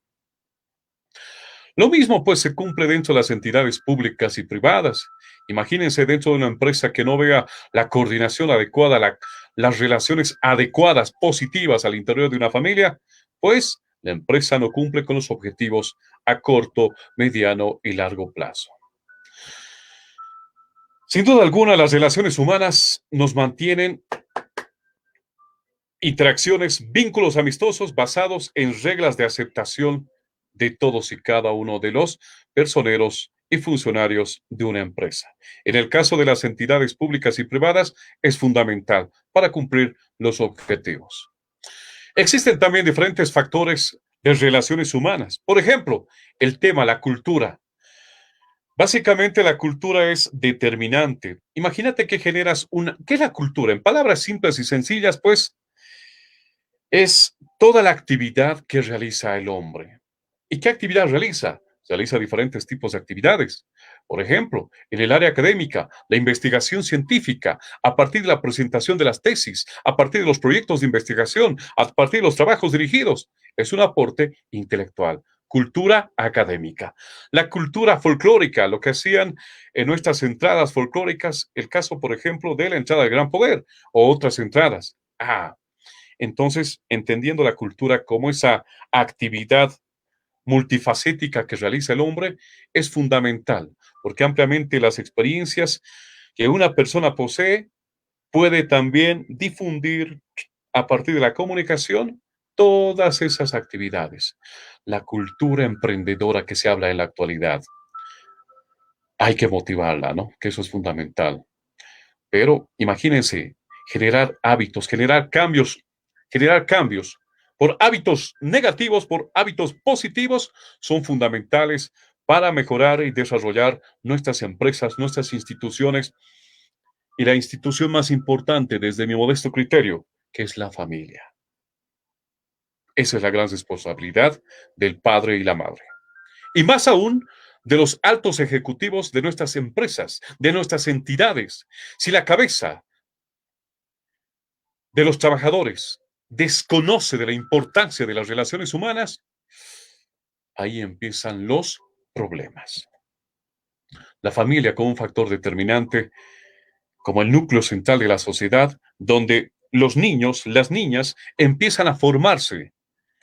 Lo mismo pues se cumple dentro de las entidades públicas y privadas. Imagínense dentro de una empresa que no vea la coordinación adecuada, las relaciones adecuadas, positivas al interior de una familia, pues la empresa no cumple con los objetivos a corto, mediano y largo plazo. Sin duda alguna, las relaciones humanas nos mantienen interacciones, vínculos amistosos basados en reglas de aceptación de todos y cada uno de los personeros y funcionarios de una empresa. En el caso de las entidades públicas y privadas, es fundamental para cumplir los objetivos. Existen también diferentes factores de relaciones humanas. Por ejemplo, el tema, la cultura. Básicamente la cultura es determinante. Imagínate que generas ¿qué es la cultura? En palabras simples y sencillas, pues, es toda la actividad que realiza el hombre. ¿Y qué actividad realiza? Realiza diferentes tipos de actividades. Por ejemplo, en el área académica, la investigación científica, a partir de la presentación de las tesis, a partir de los proyectos de investigación, a partir de los trabajos dirigidos, es un aporte intelectual. Cultura académica. La cultura folclórica, lo que hacían en nuestras entradas folclóricas, el caso, por ejemplo, de la entrada del Gran Poder o otras entradas. Entonces, entendiendo la cultura como esa actividad multifacética que realiza el hombre, es fundamental, porque ampliamente las experiencias que una persona posee puede también difundir a partir de la comunicación todas esas actividades. La cultura emprendedora que se habla en la actualidad, hay que motivarla, ¿no? Que eso es fundamental. Pero imagínense, generar hábitos, generar cambios por hábitos negativos, por hábitos positivos, son fundamentales para mejorar y desarrollar nuestras empresas, nuestras instituciones y la institución más importante desde mi modesto criterio, que es la familia. Esa es la gran responsabilidad del padre y la madre. Y más aún de los altos ejecutivos de nuestras empresas, de nuestras entidades. Si la cabeza de los trabajadores desconoce de la importancia de las relaciones humanas, ahí empiezan los problemas. La familia como un factor determinante, como el núcleo central de la sociedad, donde los niños, las niñas, empiezan a formarse.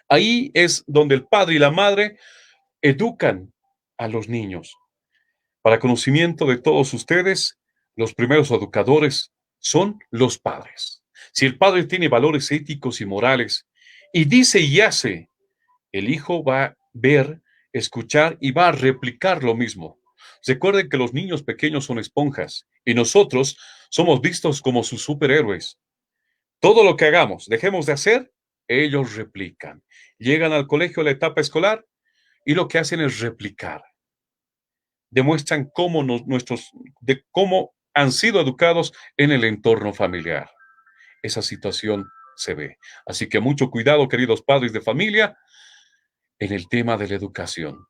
Ahí es donde el padre y la madre educan a los niños. Para conocimiento de todos ustedes, los primeros educadores son los padres. Si el padre tiene valores éticos y morales y dice y hace, el hijo va a ver, escuchar y va a replicar lo mismo. Recuerden que los niños pequeños son esponjas y nosotros somos vistos como sus superhéroes. Todo lo que hagamos, dejemos de hacer, ellos replican. Llegan al colegio a la etapa escolar y lo que hacen es replicar. Demuestran cómo han sido educados en el entorno familiar. Esa situación se ve. Así que mucho cuidado, queridos padres de familia, en el tema de la educación.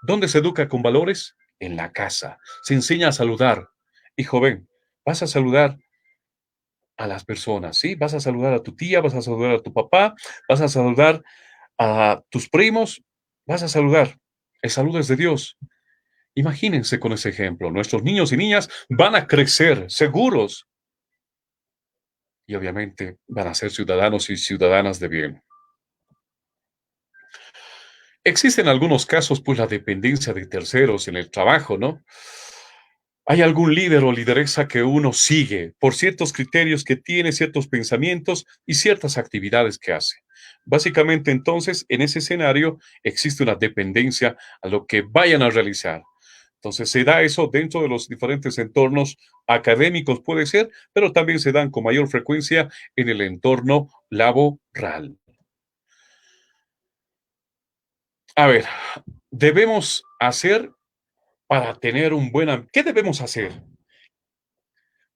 ¿Dónde se educa con valores? En la casa. Se enseña a saludar. Hijo, ven, vas a saludar a las personas, ¿sí? Vas a saludar a tu tía, vas a saludar a tu papá, vas a saludar a tus primos, vas a saludar. El saludo es de Dios. Imagínense con ese ejemplo. Nuestros niños y niñas van a crecer seguros y obviamente van a ser ciudadanos y ciudadanas de bien. Existen algunos casos, pues la dependencia de terceros en el trabajo, ¿no? Hay algún líder o lideresa que uno sigue por ciertos criterios que tiene, ciertos pensamientos y ciertas actividades que hace. Básicamente, entonces, en ese escenario existe una dependencia a lo que vayan a realizar. Entonces se da eso dentro de los diferentes entornos académicos, puede ser, pero también se dan con mayor frecuencia en el entorno laboral. A ver, debemos hacer para tener un ¿qué debemos hacer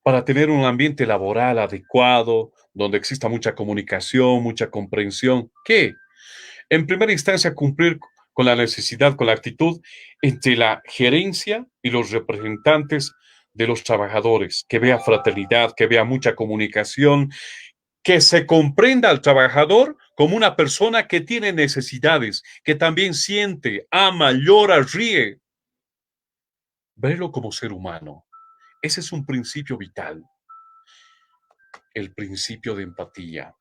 para tener un ambiente laboral adecuado, donde exista mucha comunicación, mucha comprensión? ¿Qué? En primera instancia, cumplir con la necesidad, con la actitud entre la gerencia y los representantes de los trabajadores, que vea fraternidad, que vea mucha comunicación, que se comprenda al trabajador como una persona que tiene necesidades, que también siente, ama, llora, ríe. Verlo como ser humano. Ese es un principio vital, el principio de empatía.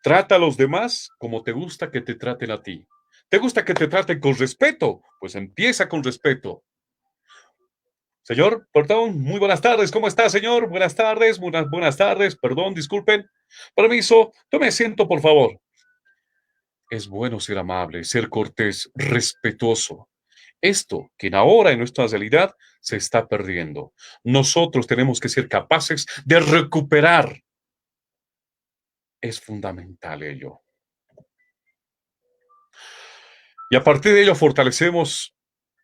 Trata a los demás como te gusta que te traten a ti. ¿Te gusta que te traten con respeto? Pues empieza con respeto. Señor, perdón, muy buenas tardes. ¿Cómo está, señor? Buenas tardes, buenas tardes. Perdón, disculpen. Permiso, tome asiento, por favor. Es bueno ser amable, ser cortés, respetuoso. Esto que ahora en nuestra realidad se está perdiendo. Nosotros tenemos que ser capaces de recuperar. Es fundamental ello. Y a partir de ello fortalecemos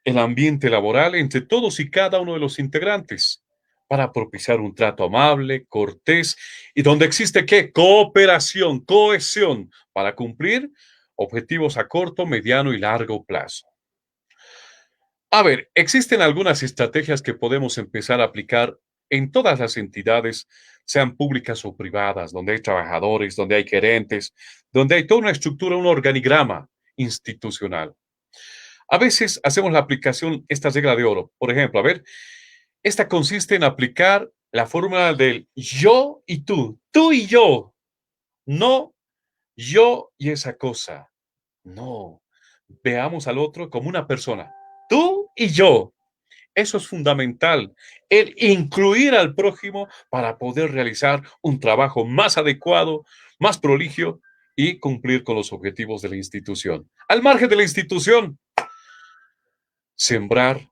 el ambiente laboral entre todos y cada uno de los integrantes para propiciar un trato amable, cortés y donde existe ¿qué? Cooperación, cohesión para cumplir objetivos a corto, mediano y largo plazo. A ver, existen algunas estrategias que podemos empezar a aplicar en todas las entidades, sean públicas o privadas, donde hay trabajadores, donde hay gerentes, donde hay toda una estructura, un organigrama institucional. A veces hacemos la aplicación, esta regla de oro. Por ejemplo, a ver, esta consiste en aplicar la fórmula del yo y tú y yo, no yo y esa cosa. No, veamos al otro como una persona, tú y yo. Eso es fundamental, el incluir al prójimo para poder realizar un trabajo más adecuado, más proligio y cumplir con los objetivos de la institución. Al margen de la institución, sembrar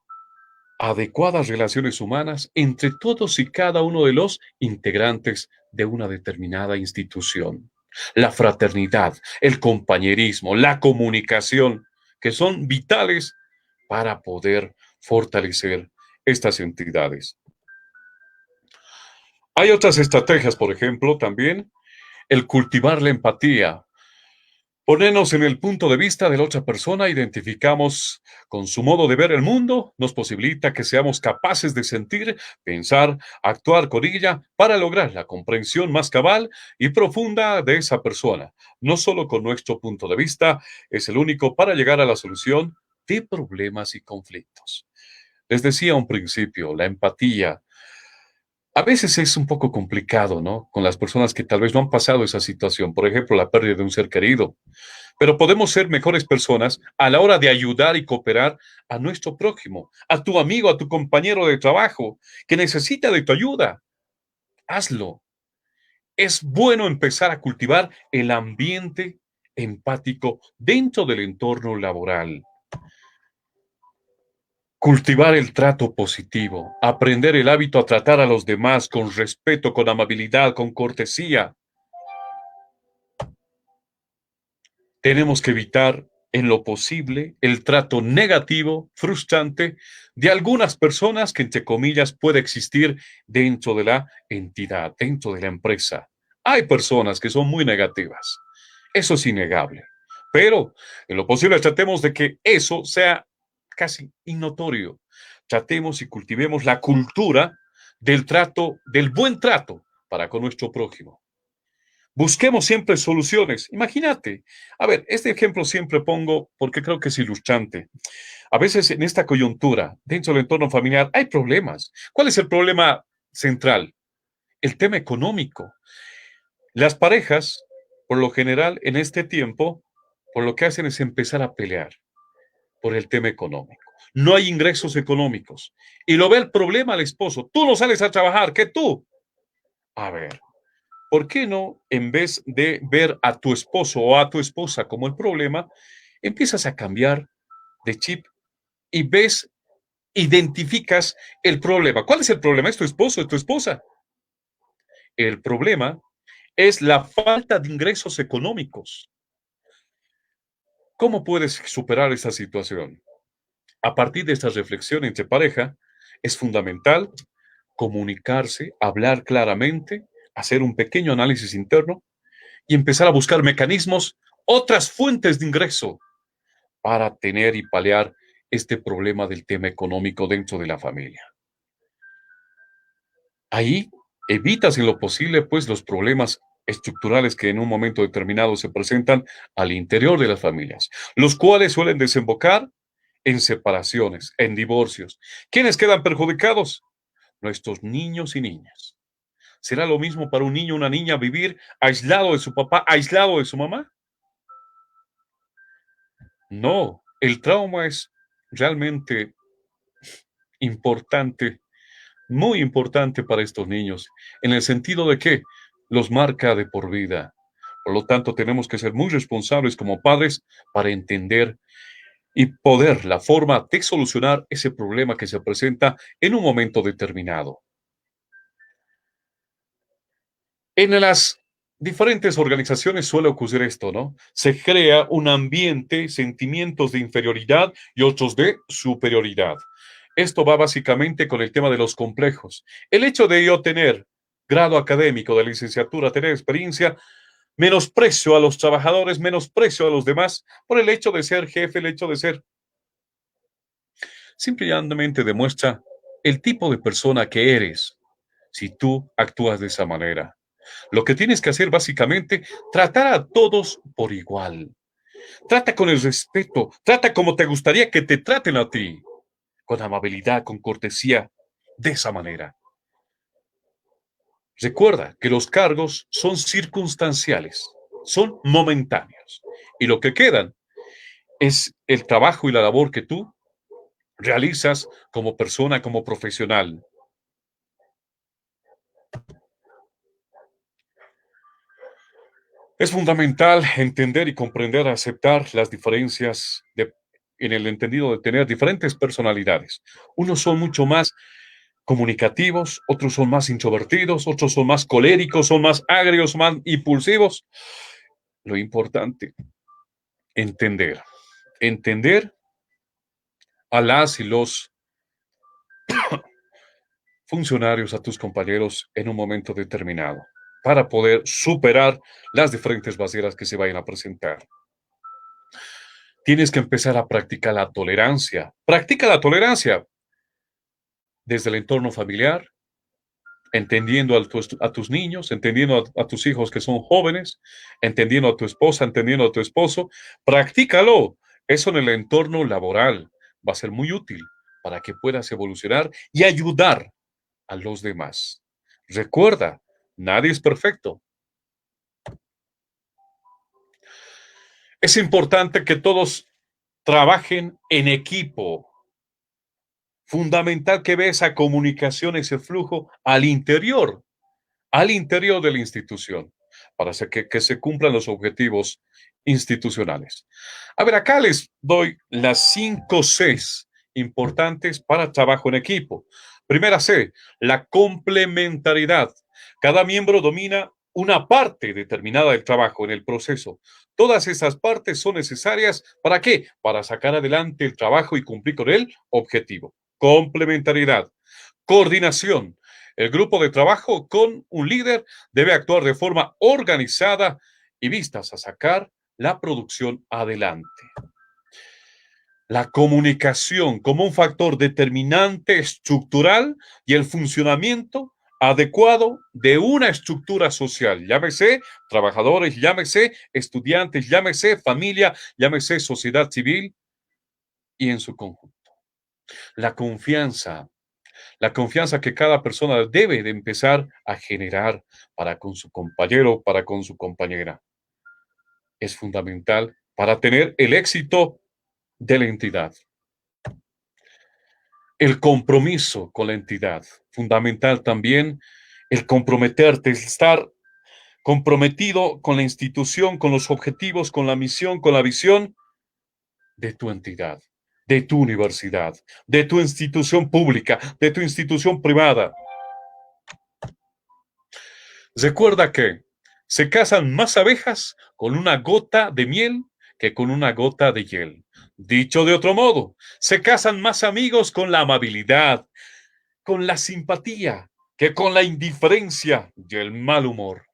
adecuadas relaciones humanas entre todos y cada uno de los integrantes de una determinada institución. La fraternidad, el compañerismo, la comunicación, que son vitales para poder fortalecer estas entidades. Hay otras estrategias, por ejemplo, también el cultivar la empatía. Ponernos en el punto de vista de la otra persona, identificamos con su modo de ver el mundo, nos posibilita que seamos capaces de sentir, pensar, actuar con ella para lograr la comprensión más cabal y profunda de esa persona. No solo con nuestro punto de vista, es el único para llegar a la solución de problemas y conflictos. Les decía a un principio, la empatía a veces es un poco complicado, ¿no? Con las personas que tal vez no han pasado esa situación, por ejemplo, la pérdida de un ser querido. Pero podemos ser mejores personas a la hora de ayudar y cooperar a nuestro prójimo, a tu amigo, a tu compañero de trabajo que necesita de tu ayuda. Hazlo. Es bueno empezar a cultivar el ambiente empático dentro del entorno laboral. Cultivar el trato positivo, aprender el hábito a tratar a los demás con respeto, con amabilidad, con cortesía. Tenemos que evitar en lo posible el trato negativo, frustrante de algunas personas que, entre comillas, puede existir dentro de la entidad, dentro de la empresa. Hay personas que son muy negativas. Eso es innegable. Pero en lo posible tratemos de que eso sea casi innotorio. Tratemos y cultivemos la cultura del trato, del buen trato para con nuestro prójimo. Busquemos siempre soluciones. Imagínate. A ver, este ejemplo siempre pongo porque creo que es ilustrante. A veces en esta coyuntura, dentro del entorno familiar, hay problemas. ¿Cuál es el problema central? El tema económico. Las parejas, por lo general, en este tiempo, por lo que hacen es empezar a pelear por el tema económico. No hay ingresos económicos. Y lo ve el problema al esposo. Tú no sales a trabajar, ¿qué tú? A ver, ¿por qué no, en vez de ver a tu esposo o a tu esposa como el problema, empiezas a cambiar de chip y ves identificas el problema. ¿Cuál es el problema? ¿Es tu esposo? ¿Es tu esposa? El problema es la falta de ingresos económicos. ¿Cómo puedes superar esa situación? A partir de esta reflexión entre pareja, es fundamental comunicarse, hablar claramente, hacer un pequeño análisis interno y empezar a buscar mecanismos, otras fuentes de ingreso para tener y paliar este problema del tema económico dentro de la familia. Ahí evitas en lo posible pues los problemas estructurales que en un momento determinado se presentan al interior de las familias, los cuales suelen desembocar en separaciones, en divorcios. ¿Quiénes quedan perjudicados? Nuestros niños y niñas. ¿Será lo mismo para un niño o una niña vivir aislado de su papá, aislado de su mamá? No, el trauma es realmente importante, muy importante para estos niños, en el sentido de que los marca de por vida. Por lo tanto, tenemos que ser muy responsables como padres para entender y poder la forma de solucionar ese problema que se presenta en un momento determinado. En las diferentes organizaciones suele ocurrir esto, ¿no? Se crea un ambiente, sentimientos de inferioridad y otros de superioridad. Esto va básicamente con el tema de los complejos. El hecho de yo tener grado académico de licenciatura, tener experiencia, menosprecio a los trabajadores, menosprecio a los demás por el hecho de ser jefe, el hecho de ser, simplemente demuestra el tipo de persona que eres si tú actúas de esa manera. Lo que tienes que hacer básicamente, tratar a todos por igual. Trata con el respeto, trata como te gustaría que te traten a ti, con amabilidad, con cortesía, de esa manera. Recuerda que los cargos son circunstanciales, son momentáneos, y lo que quedan es el trabajo y la labor que tú realizas como persona, como profesional. Es fundamental entender y comprender, aceptar las diferencias en el entendido de tener diferentes personalidades. Unos son mucho más comunicativos, otros son más introvertidos, otros son más coléricos, son más agrios, más impulsivos. Lo importante, entender. Entender a las y los funcionarios, a tus compañeros en un momento determinado, para poder superar las diferentes barreras que se vayan a presentar. Tienes que empezar a practicar la tolerancia. Practica la tolerancia desde el entorno familiar, entendiendo a tus niños, entendiendo a tus hijos que son jóvenes, entendiendo a tu esposa, entendiendo a tu esposo. Practícalo. Eso en el entorno laboral va a ser muy útil para que puedas evolucionar y ayudar a los demás. Recuerda, nadie es perfecto. Es importante que todos trabajen en equipo. Fundamental que vea esa comunicación, ese flujo al interior de la institución, para que se cumplan los objetivos institucionales. A ver, acá les doy las 5 Cs importantes para trabajo en equipo. Primera C, la complementariedad. Cada miembro domina una parte determinada del trabajo en el proceso. Todas esas partes son necesarias, ¿para qué? Para sacar adelante el trabajo y cumplir con el objetivo. Complementariedad. Coordinación. El grupo de trabajo con un líder debe actuar de forma organizada y vistas a sacar la producción adelante. La comunicación como un factor determinante estructural y el funcionamiento adecuado de una estructura social, llámese trabajadores, llámese estudiantes, llámese familia, llámese sociedad civil y en su conjunto. La confianza que cada persona debe de empezar a generar para con su compañero, para con su compañera, es fundamental para tener el éxito de la entidad. El compromiso con la entidad, fundamental también el comprometerte, estar comprometido con la institución, con los objetivos, con la misión, con la visión de tu entidad. de tu universidad, de tu institución pública, de tu institución privada. Recuerda que se casan más abejas con una gota de miel que con una gota de hiel. Dicho de otro modo, se casan más amigos con la amabilidad, con la simpatía, que con la indiferencia y el mal humor.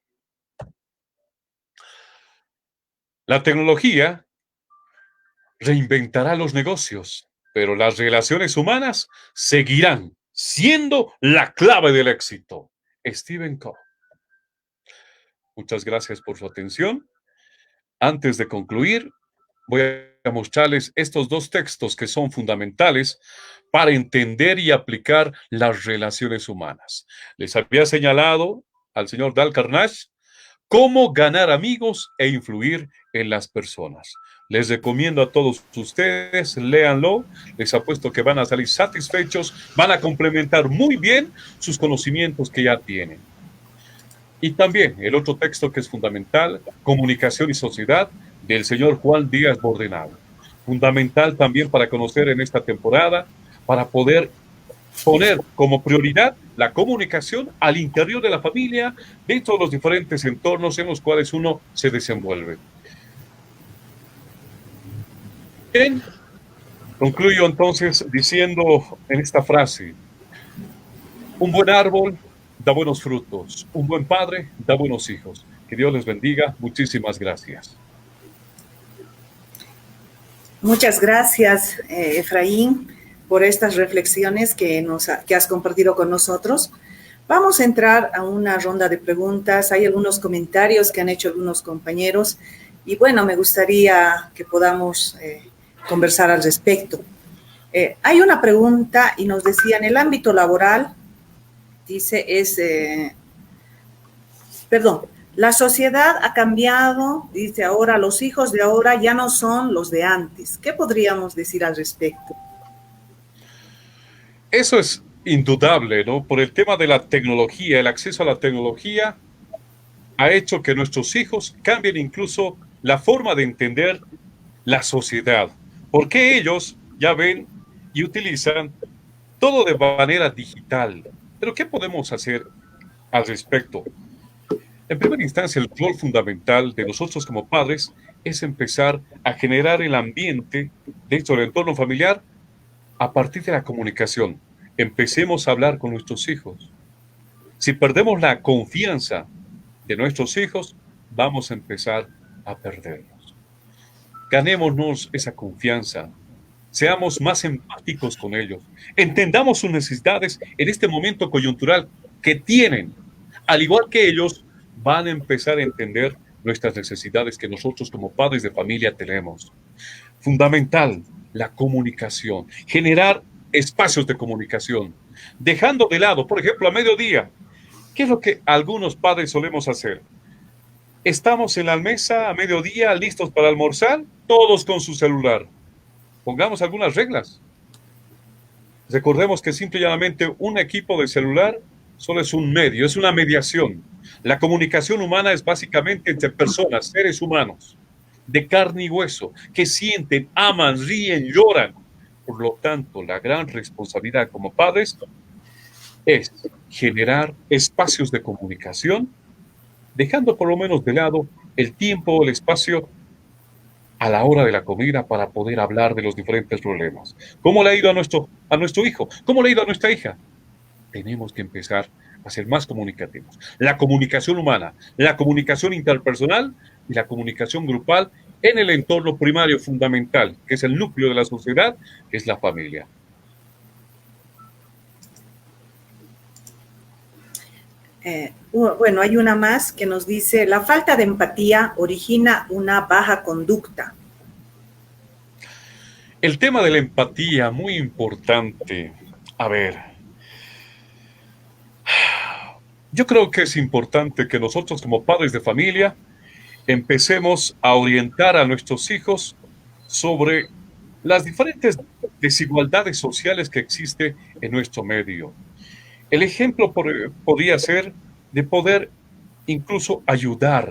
La tecnología reinventará los negocios, pero las relaciones humanas seguirán siendo la clave del éxito. Stephen Covey. Muchas gracias por su atención. Antes de concluir, voy a mostrarles estos dos textos que son fundamentales para entender y aplicar las relaciones humanas. Les había señalado al señor Dale Carnegie cómo ganar amigos e influir en las personas. Les recomiendo a todos ustedes, léanlo, les apuesto que van a salir satisfechos, van a complementar muy bien sus conocimientos que ya tienen. Y también el otro texto que es fundamental, Comunicación y Sociedad, del señor Juan Díaz Bordenado. Fundamental también para conocer en esta temporada, para poder poner como prioridad la comunicación al interior de la familia, dentro de los diferentes entornos en los cuales uno se desenvuelve. Bien, concluyo entonces diciendo en esta frase: un buen árbol da buenos frutos, un buen padre da buenos hijos. Que Dios les bendiga. Muchísimas gracias. Muchas gracias, Efraín, por estas reflexiones que has compartido con nosotros. Vamos a entrar a una ronda de preguntas. Hay algunos comentarios que han hecho algunos compañeros y bueno, me gustaría que podamos conversar al respecto. Hay una pregunta y nos decía, en el ámbito laboral, dice, la sociedad ha cambiado, dice ahora, los hijos de ahora ya no son los de antes. ¿Qué podríamos decir al respecto? Eso es indudable, ¿no? Por el tema de la tecnología, el acceso a la tecnología ha hecho que nuestros hijos cambien incluso la forma de entender la sociedad, porque ellos ya ven y utilizan todo de manera digital. Pero ¿qué podemos hacer al respecto? En primera instancia, el rol fundamental de nosotros como padres es empezar a generar el ambiente dentro del entorno familiar a partir de la comunicación. Empecemos a hablar con nuestros hijos. Si perdemos la confianza de nuestros hijos, vamos a empezar a perderlos. Ganémonos esa confianza. Seamos más empáticos con ellos. Entendamos sus necesidades en este momento coyuntural que tienen. Al igual que ellos, van a empezar a entender nuestras necesidades que nosotros como padres de familia tenemos. Fundamental, la comunicación. Generar espacios de comunicación. Dejando de lado, por ejemplo, a mediodía, ¿qué es lo que algunos padres solemos hacer? Estamos en la mesa a mediodía, listos para almorzar, todos con su celular. Pongamos algunas reglas. Recordemos que simple y llanamente un equipo de celular solo es un medio, es una mediación. La comunicación humana es básicamente entre personas, seres humanos, de carne y hueso, que sienten, aman, ríen, lloran. Por lo tanto, la gran responsabilidad como padres es generar espacios de comunicación, dejando por lo menos de lado el tiempo o el espacio a la hora de la comida para poder hablar de los diferentes problemas. ¿Cómo le ha ido a nuestro hijo? ¿Cómo le ha ido a nuestra hija? Tenemos que empezar a ser más comunicativos. La comunicación humana, la comunicación interpersonal y la comunicación grupal en el entorno primario fundamental, que es el núcleo de la sociedad, que es la familia. Bueno, hay una más que nos dice, la falta de empatía origina una baja conducta. El tema de la empatía, muy importante. A ver, yo creo que es importante que nosotros como padres de familia empecemos a orientar a nuestros hijos sobre las diferentes desigualdades sociales que existen en nuestro medio. El ejemplo podría ser de poder incluso ayudar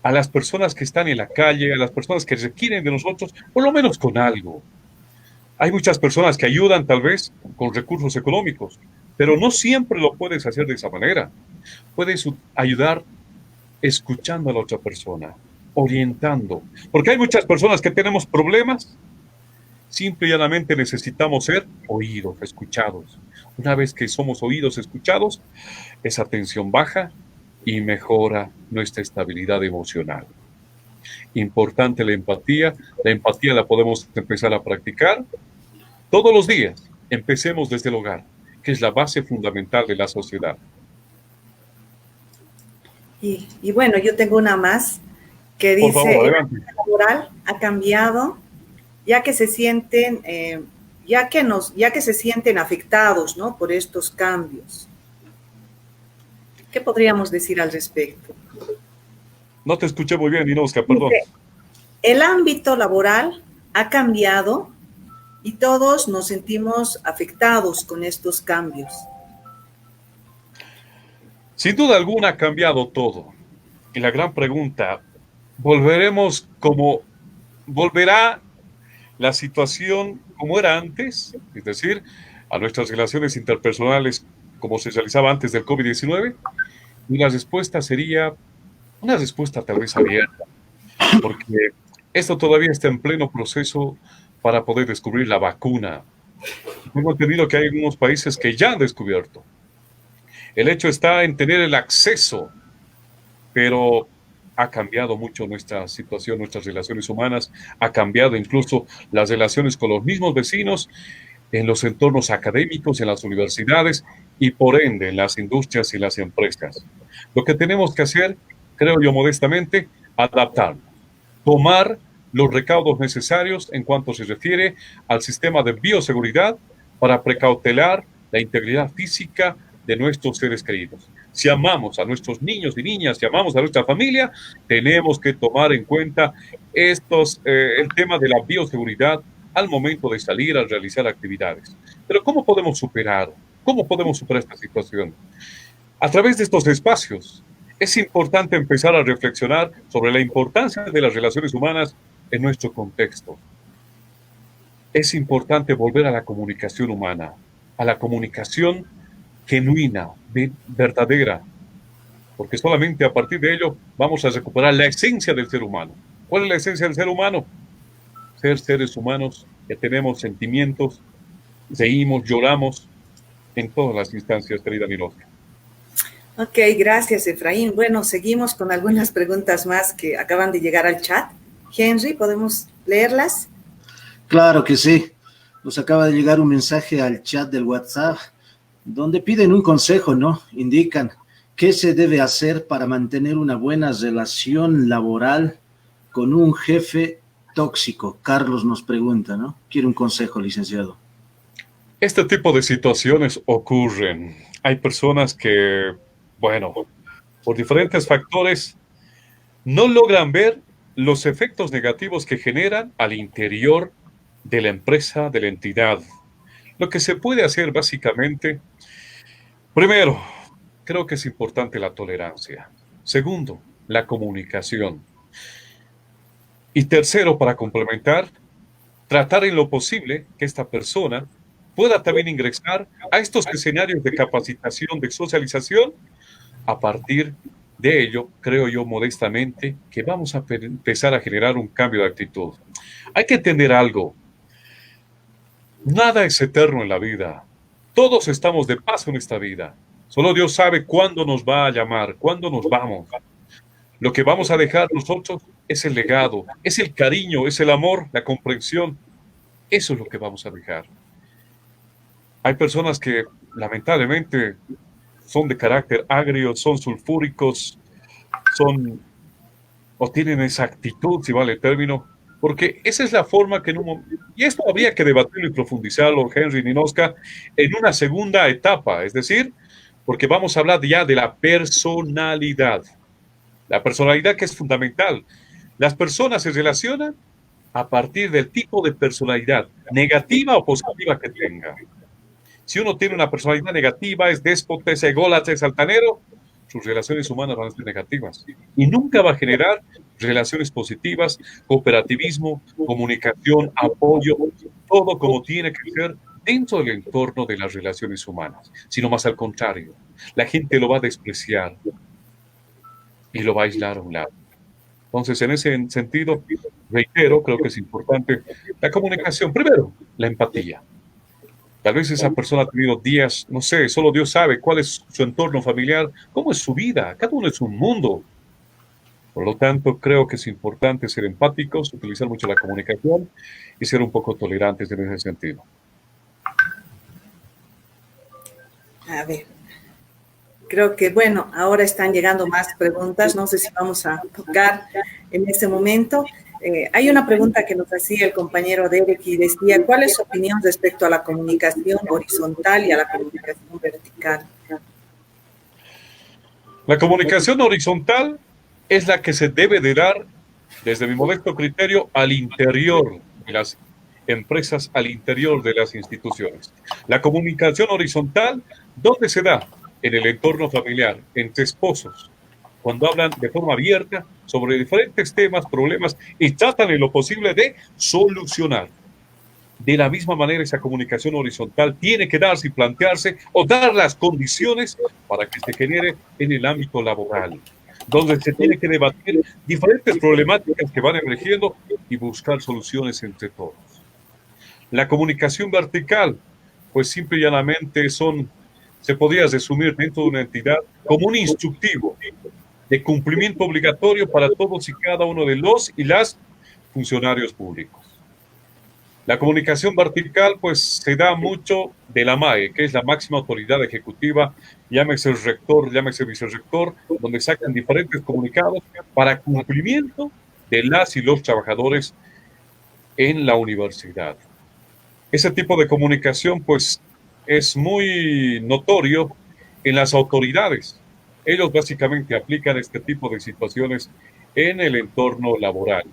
a las personas que están en la calle, a las personas que requieren de nosotros, por lo menos con algo. Hay muchas personas que ayudan tal vez con recursos económicos, pero no siempre lo puedes hacer de esa manera. Puedes ayudar escuchando a la otra persona, orientando, porque hay muchas personas que tenemos problemas. Simple y llanamente necesitamos ser oídos, escuchados. Una vez que somos oídos, escuchados, esa tensión baja y mejora nuestra estabilidad emocional. Importante la empatía. La empatía la podemos empezar a practicar todos los días. Empecemos desde el hogar, que es la base fundamental de la sociedad. Y bueno, yo tengo una más que Por dice, favor, el adelante. ámbito laboral ha cambiado ya que se sienten, ya que se sienten afectados, ¿no?, por estos cambios. ¿Qué podríamos decir al respecto? No te escuché muy bien, Inoska, perdón. Dice, el ámbito laboral ha cambiado y todos nos sentimos afectados con estos cambios. Sin duda alguna ha cambiado todo. Y la gran pregunta, ¿volverá la situación como era antes? Es decir, a nuestras relaciones interpersonales como se realizaba antes del COVID-19. Y la respuesta sería una respuesta tal vez abierta, porque esto todavía está en pleno proceso para poder descubrir la vacuna. Tengo entendido que hay algunos países que ya han descubierto. El hecho está en tener el acceso, pero ha cambiado mucho nuestra situación, nuestras relaciones humanas, ha cambiado incluso las relaciones con los mismos vecinos, en los entornos académicos, en las universidades y por ende en las industrias y las empresas. Lo que tenemos que hacer, creo yo modestamente, adaptarnos, tomar los recaudos necesarios en cuanto se refiere al sistema de bioseguridad para precautelar la integridad física de nuestros seres queridos. Si amamos a nuestros niños y niñas, si amamos a nuestra familia, tenemos que tomar en cuenta el tema de la bioseguridad al momento de salir a realizar actividades. Pero ¿cómo podemos superar? ¿Cómo podemos superar esta situación? A través de estos espacios es importante empezar a reflexionar sobre la importancia de las relaciones humanas en nuestro contexto. Es importante volver a la comunicación humana, a la comunicación genuina, verdadera, porque solamente a partir de ello vamos a recuperar la esencia del ser humano. ¿Cuál es la esencia del ser humano? Ser seres humanos que tenemos sentimientos, reímos, lloramos en todas las instancias, querida Miroska. Ok, gracias, Efraín. Bueno, seguimos con algunas preguntas más que acaban de llegar al chat. Henry, ¿podemos leerlas? Claro que sí. Nos acaba de llegar un mensaje al chat del WhatsApp donde piden un consejo, ¿no? Indican qué se debe hacer para mantener una buena relación laboral con un jefe tóxico. Carlos nos pregunta, ¿no? Quiere un consejo, licenciado. Este tipo de situaciones ocurren. Hay personas que, bueno, por diferentes factores no logran ver los efectos negativos que generan al interior de la empresa, de la entidad. Lo que se puede hacer básicamente, primero, creo que es importante la tolerancia. Segundo, la comunicación. Y tercero, para complementar, tratar en lo posible que esta persona pueda también ingresar a estos escenarios de capacitación, de socialización. A partir de ello, creo yo modestamente que vamos a empezar a generar un cambio de actitud. Hay que entender algo. Nada es eterno en la vida. Todos estamos de paso en esta vida. Solo Dios sabe cuándo nos va a llamar, cuándo nos vamos. Lo que vamos a dejar nosotros es el legado, es el cariño, es el amor, la comprensión. Eso es lo que vamos a dejar. Hay personas que lamentablemente son de carácter agrio, son sulfúricos, o tienen esa actitud, si vale el término, porque esa es la forma que y esto habría que debatirlo y profundizarlo, Henry Ninoska, en una segunda etapa, es decir, porque vamos a hablar ya de la personalidad que es fundamental. Las personas se relacionan a partir del tipo de personalidad, negativa o positiva que tenga. Si uno tiene una personalidad negativa, es déspota, es ególatra, es altanero, sus relaciones humanas van a ser negativas y nunca va a generar relaciones positivas, cooperativismo, comunicación, apoyo, todo como tiene que ser dentro del entorno de las relaciones humanas, sino más al contrario, la gente lo va a despreciar y lo va a aislar a un lado. Entonces, en ese sentido, reitero, creo que es importante la comunicación. Primero, la empatía. Tal vez esa persona ha tenido días, no sé, solo Dios sabe cuál es su entorno familiar, cómo es su vida, cada uno es un mundo. Por lo tanto, creo que es importante ser empáticos, utilizar mucho la comunicación y ser un poco tolerantes en ese sentido. A ver, creo que, bueno, ahora están llegando más preguntas, no sé si vamos a tocar en este momento. Hay una pregunta que nos hacía el compañero Derek y decía, ¿cuál es su opinión respecto a la comunicación horizontal y a la comunicación vertical? La comunicación horizontal es la que se debe de dar, desde mi modesto criterio, al interior de las empresas, al interior de las instituciones. La comunicación horizontal, ¿dónde se da? En el entorno familiar, entre esposos, cuando hablan de forma abierta sobre diferentes temas, problemas y tratan en lo posible de solucionar. De la misma manera, esa comunicación horizontal tiene que darse y plantearse o dar las condiciones para que se genere en el ámbito laboral, donde se tiene que debatir diferentes problemáticas que van emergiendo y buscar soluciones entre todos. La comunicación vertical, pues simple y llanamente se podría resumir dentro de una entidad como un instructivo de cumplimiento obligatorio para todos y cada uno de los y las funcionarios públicos. La comunicación vertical, pues, se da mucho de la MAE, que es la máxima autoridad ejecutiva, llámese rector, llámese vicerrector, donde sacan diferentes comunicados para cumplimiento de las y los trabajadores en la universidad. Ese tipo de comunicación, pues, es muy notorio en las autoridades. Ellos básicamente aplican este tipo de situaciones en el entorno laboral.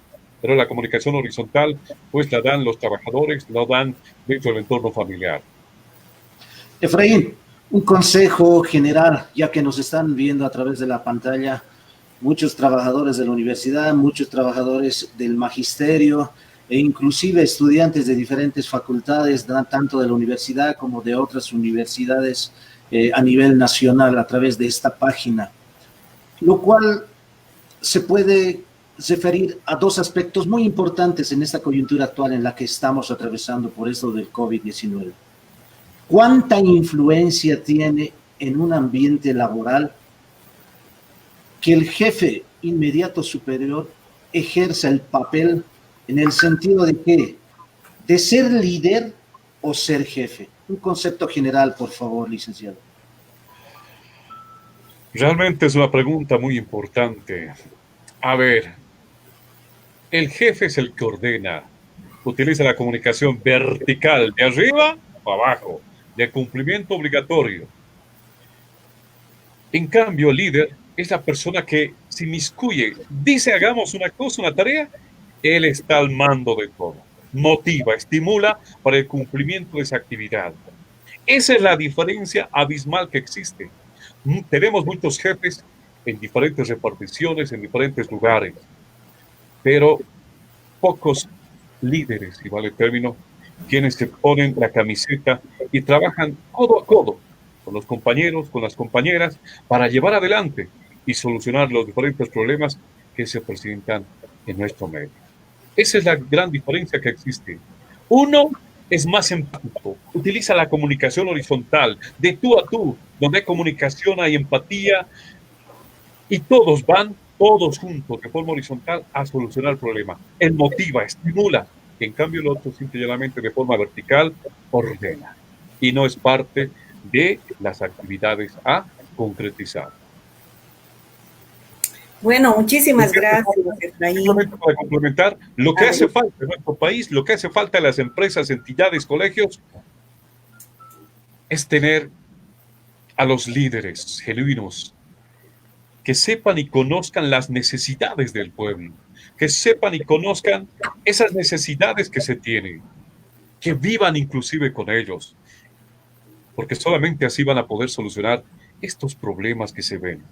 Pero la comunicación horizontal, pues la dan los trabajadores, la dan dentro del entorno familiar. Efraín, un consejo general, ya que nos están viendo a través de la pantalla muchos trabajadores de la universidad, muchos trabajadores del magisterio e inclusive estudiantes de diferentes facultades, tanto de la universidad como de otras universidades a nivel nacional a través de esta página, lo cual se puede referir a dos aspectos muy importantes en esta coyuntura actual en la que estamos atravesando por esto del COVID-19. ¿Cuánta influencia tiene en un ambiente laboral que el jefe inmediato superior ejerza el papel en el sentido de que de ser líder o ser jefe? Un concepto general, por favor, licenciado. Realmente es una pregunta muy importante. A ver, el jefe es el que ordena, utiliza la comunicación vertical, de arriba a abajo, de cumplimiento obligatorio. En cambio, el líder es la persona que se inmiscuye, dice hagamos una cosa, una tarea, él está al mando de todo, motiva, estimula para el cumplimiento de esa actividad. Esa es la diferencia abismal que existe. Tenemos muchos jefes en diferentes reparticiones, en diferentes lugares, pero pocos líderes, si vale el término, quienes se ponen la camiseta y trabajan codo a codo con los compañeros, con las compañeras, para llevar adelante y solucionar los diferentes problemas que se presentan en nuestro medio. Esa es la gran diferencia que existe. Uno es más empático, utiliza la comunicación horizontal, de tú a tú, donde hay comunicación, hay empatía, y todos juntos, de forma horizontal, a solucionar el problema. Él motiva, estimula. En cambio, el otro, simplemente de forma vertical, ordena. Y no es parte de las actividades a concretizar. Bueno, muchísimas gracias, Efraín. Simplemente para complementar, lo que hace falta en nuestro país, lo que hace falta en las empresas, entidades, colegios, es tener a los líderes genuinos que sepan y conozcan las necesidades del pueblo, que sepan y conozcan esas necesidades que se tienen, que vivan inclusive con ellos, porque solamente así van a poder solucionar estos problemas que se ven.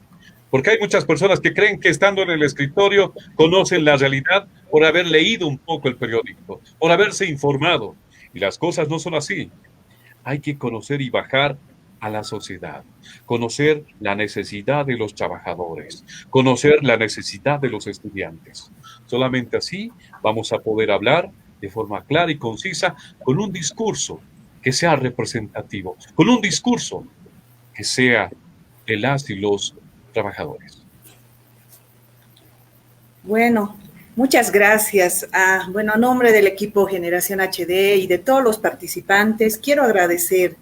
Porque hay muchas personas que creen que estando en el escritorio conocen la realidad por haber leído un poco el periódico, por haberse informado. Y las cosas no son así. Hay que conocer y bajar a la sociedad, conocer la necesidad de los trabajadores, conocer la necesidad de los estudiantes. Solamente así vamos a poder hablar de forma clara y concisa con un discurso que sea representativo, con un discurso que sea de las y los trabajadores. Bueno, muchas gracias. A nombre del equipo Generación HD y de todos los participantes, quiero agradecer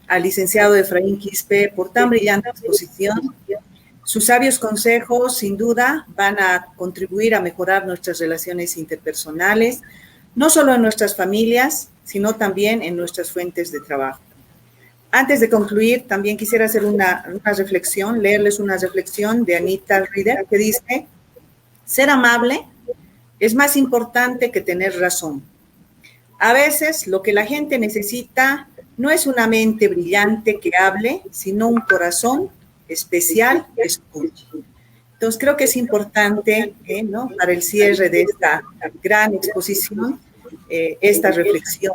al licenciado Efraín Quispe por tan brillante exposición. Sus sabios consejos, sin duda, van a contribuir a mejorar nuestras relaciones interpersonales, no solo en nuestras familias, sino también en nuestras fuentes de trabajo. Antes de concluir, también quisiera hacer una reflexión, leerles una reflexión de Anita Rieder, que dice: ser amable es más importante que tener razón. A veces lo que la gente necesita no es una mente brillante que hable, sino un corazón especial que escuche. Entonces creo que es importante, ¿no?, para el cierre de esta gran exposición, esta reflexión.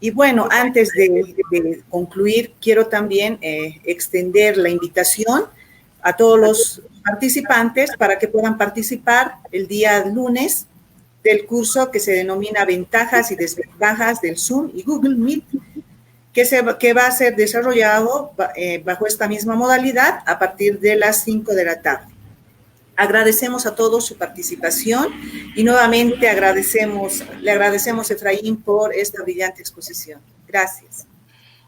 Y bueno, antes de concluir, quiero también extender la invitación a todos los participantes para que puedan participar el día lunes del curso que se denomina Ventajas y Desventajas del Zoom y Google Meet, que va a ser desarrollado bajo esta misma modalidad a partir de las 5 de la tarde. Agradecemos a todos su participación y nuevamente le agradecemos a Efraín por esta brillante exposición. Gracias.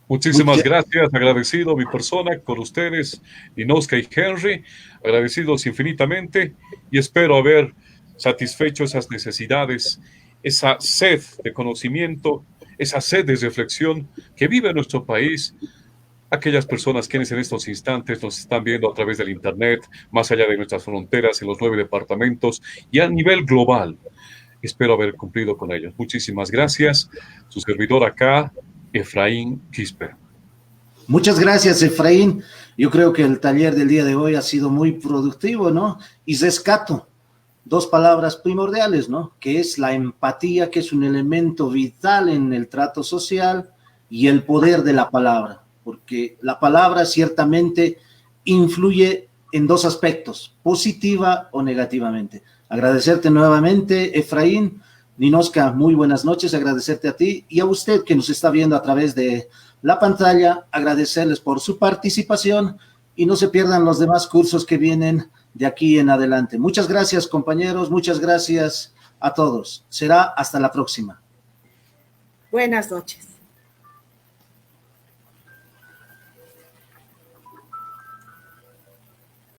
Muchísimas gracias, agradecido mi persona con ustedes, Ninoska y Henry, agradecidos infinitamente y espero haber satisfecho esas necesidades, esa sed de conocimiento, esa sed de reflexión que vive nuestro país. Aquellas personas quienes en estos instantes nos están viendo a través del Internet, más allá de nuestras fronteras, en los 9 departamentos y a nivel global. Espero haber cumplido con ellos. Muchísimas gracias. Su servidor acá, Efraín Quispe. Muchas gracias, Efraín. Yo creo que el taller del día de hoy ha sido muy productivo, ¿no? Y rescato dos palabras primordiales, ¿no? Que es la empatía, que es un elemento vital en el trato social, y el poder de la palabra. Porque la palabra ciertamente influye en dos aspectos, positiva o negativamente. Agradecerte nuevamente, Efraín. Ninoska, muy buenas noches, agradecerte a ti y a usted que nos está viendo a través de la pantalla, agradecerles por su participación y no se pierdan los demás cursos que vienen de aquí en adelante. Muchas gracias, compañeros, muchas gracias a todos. Será hasta la próxima. Buenas noches.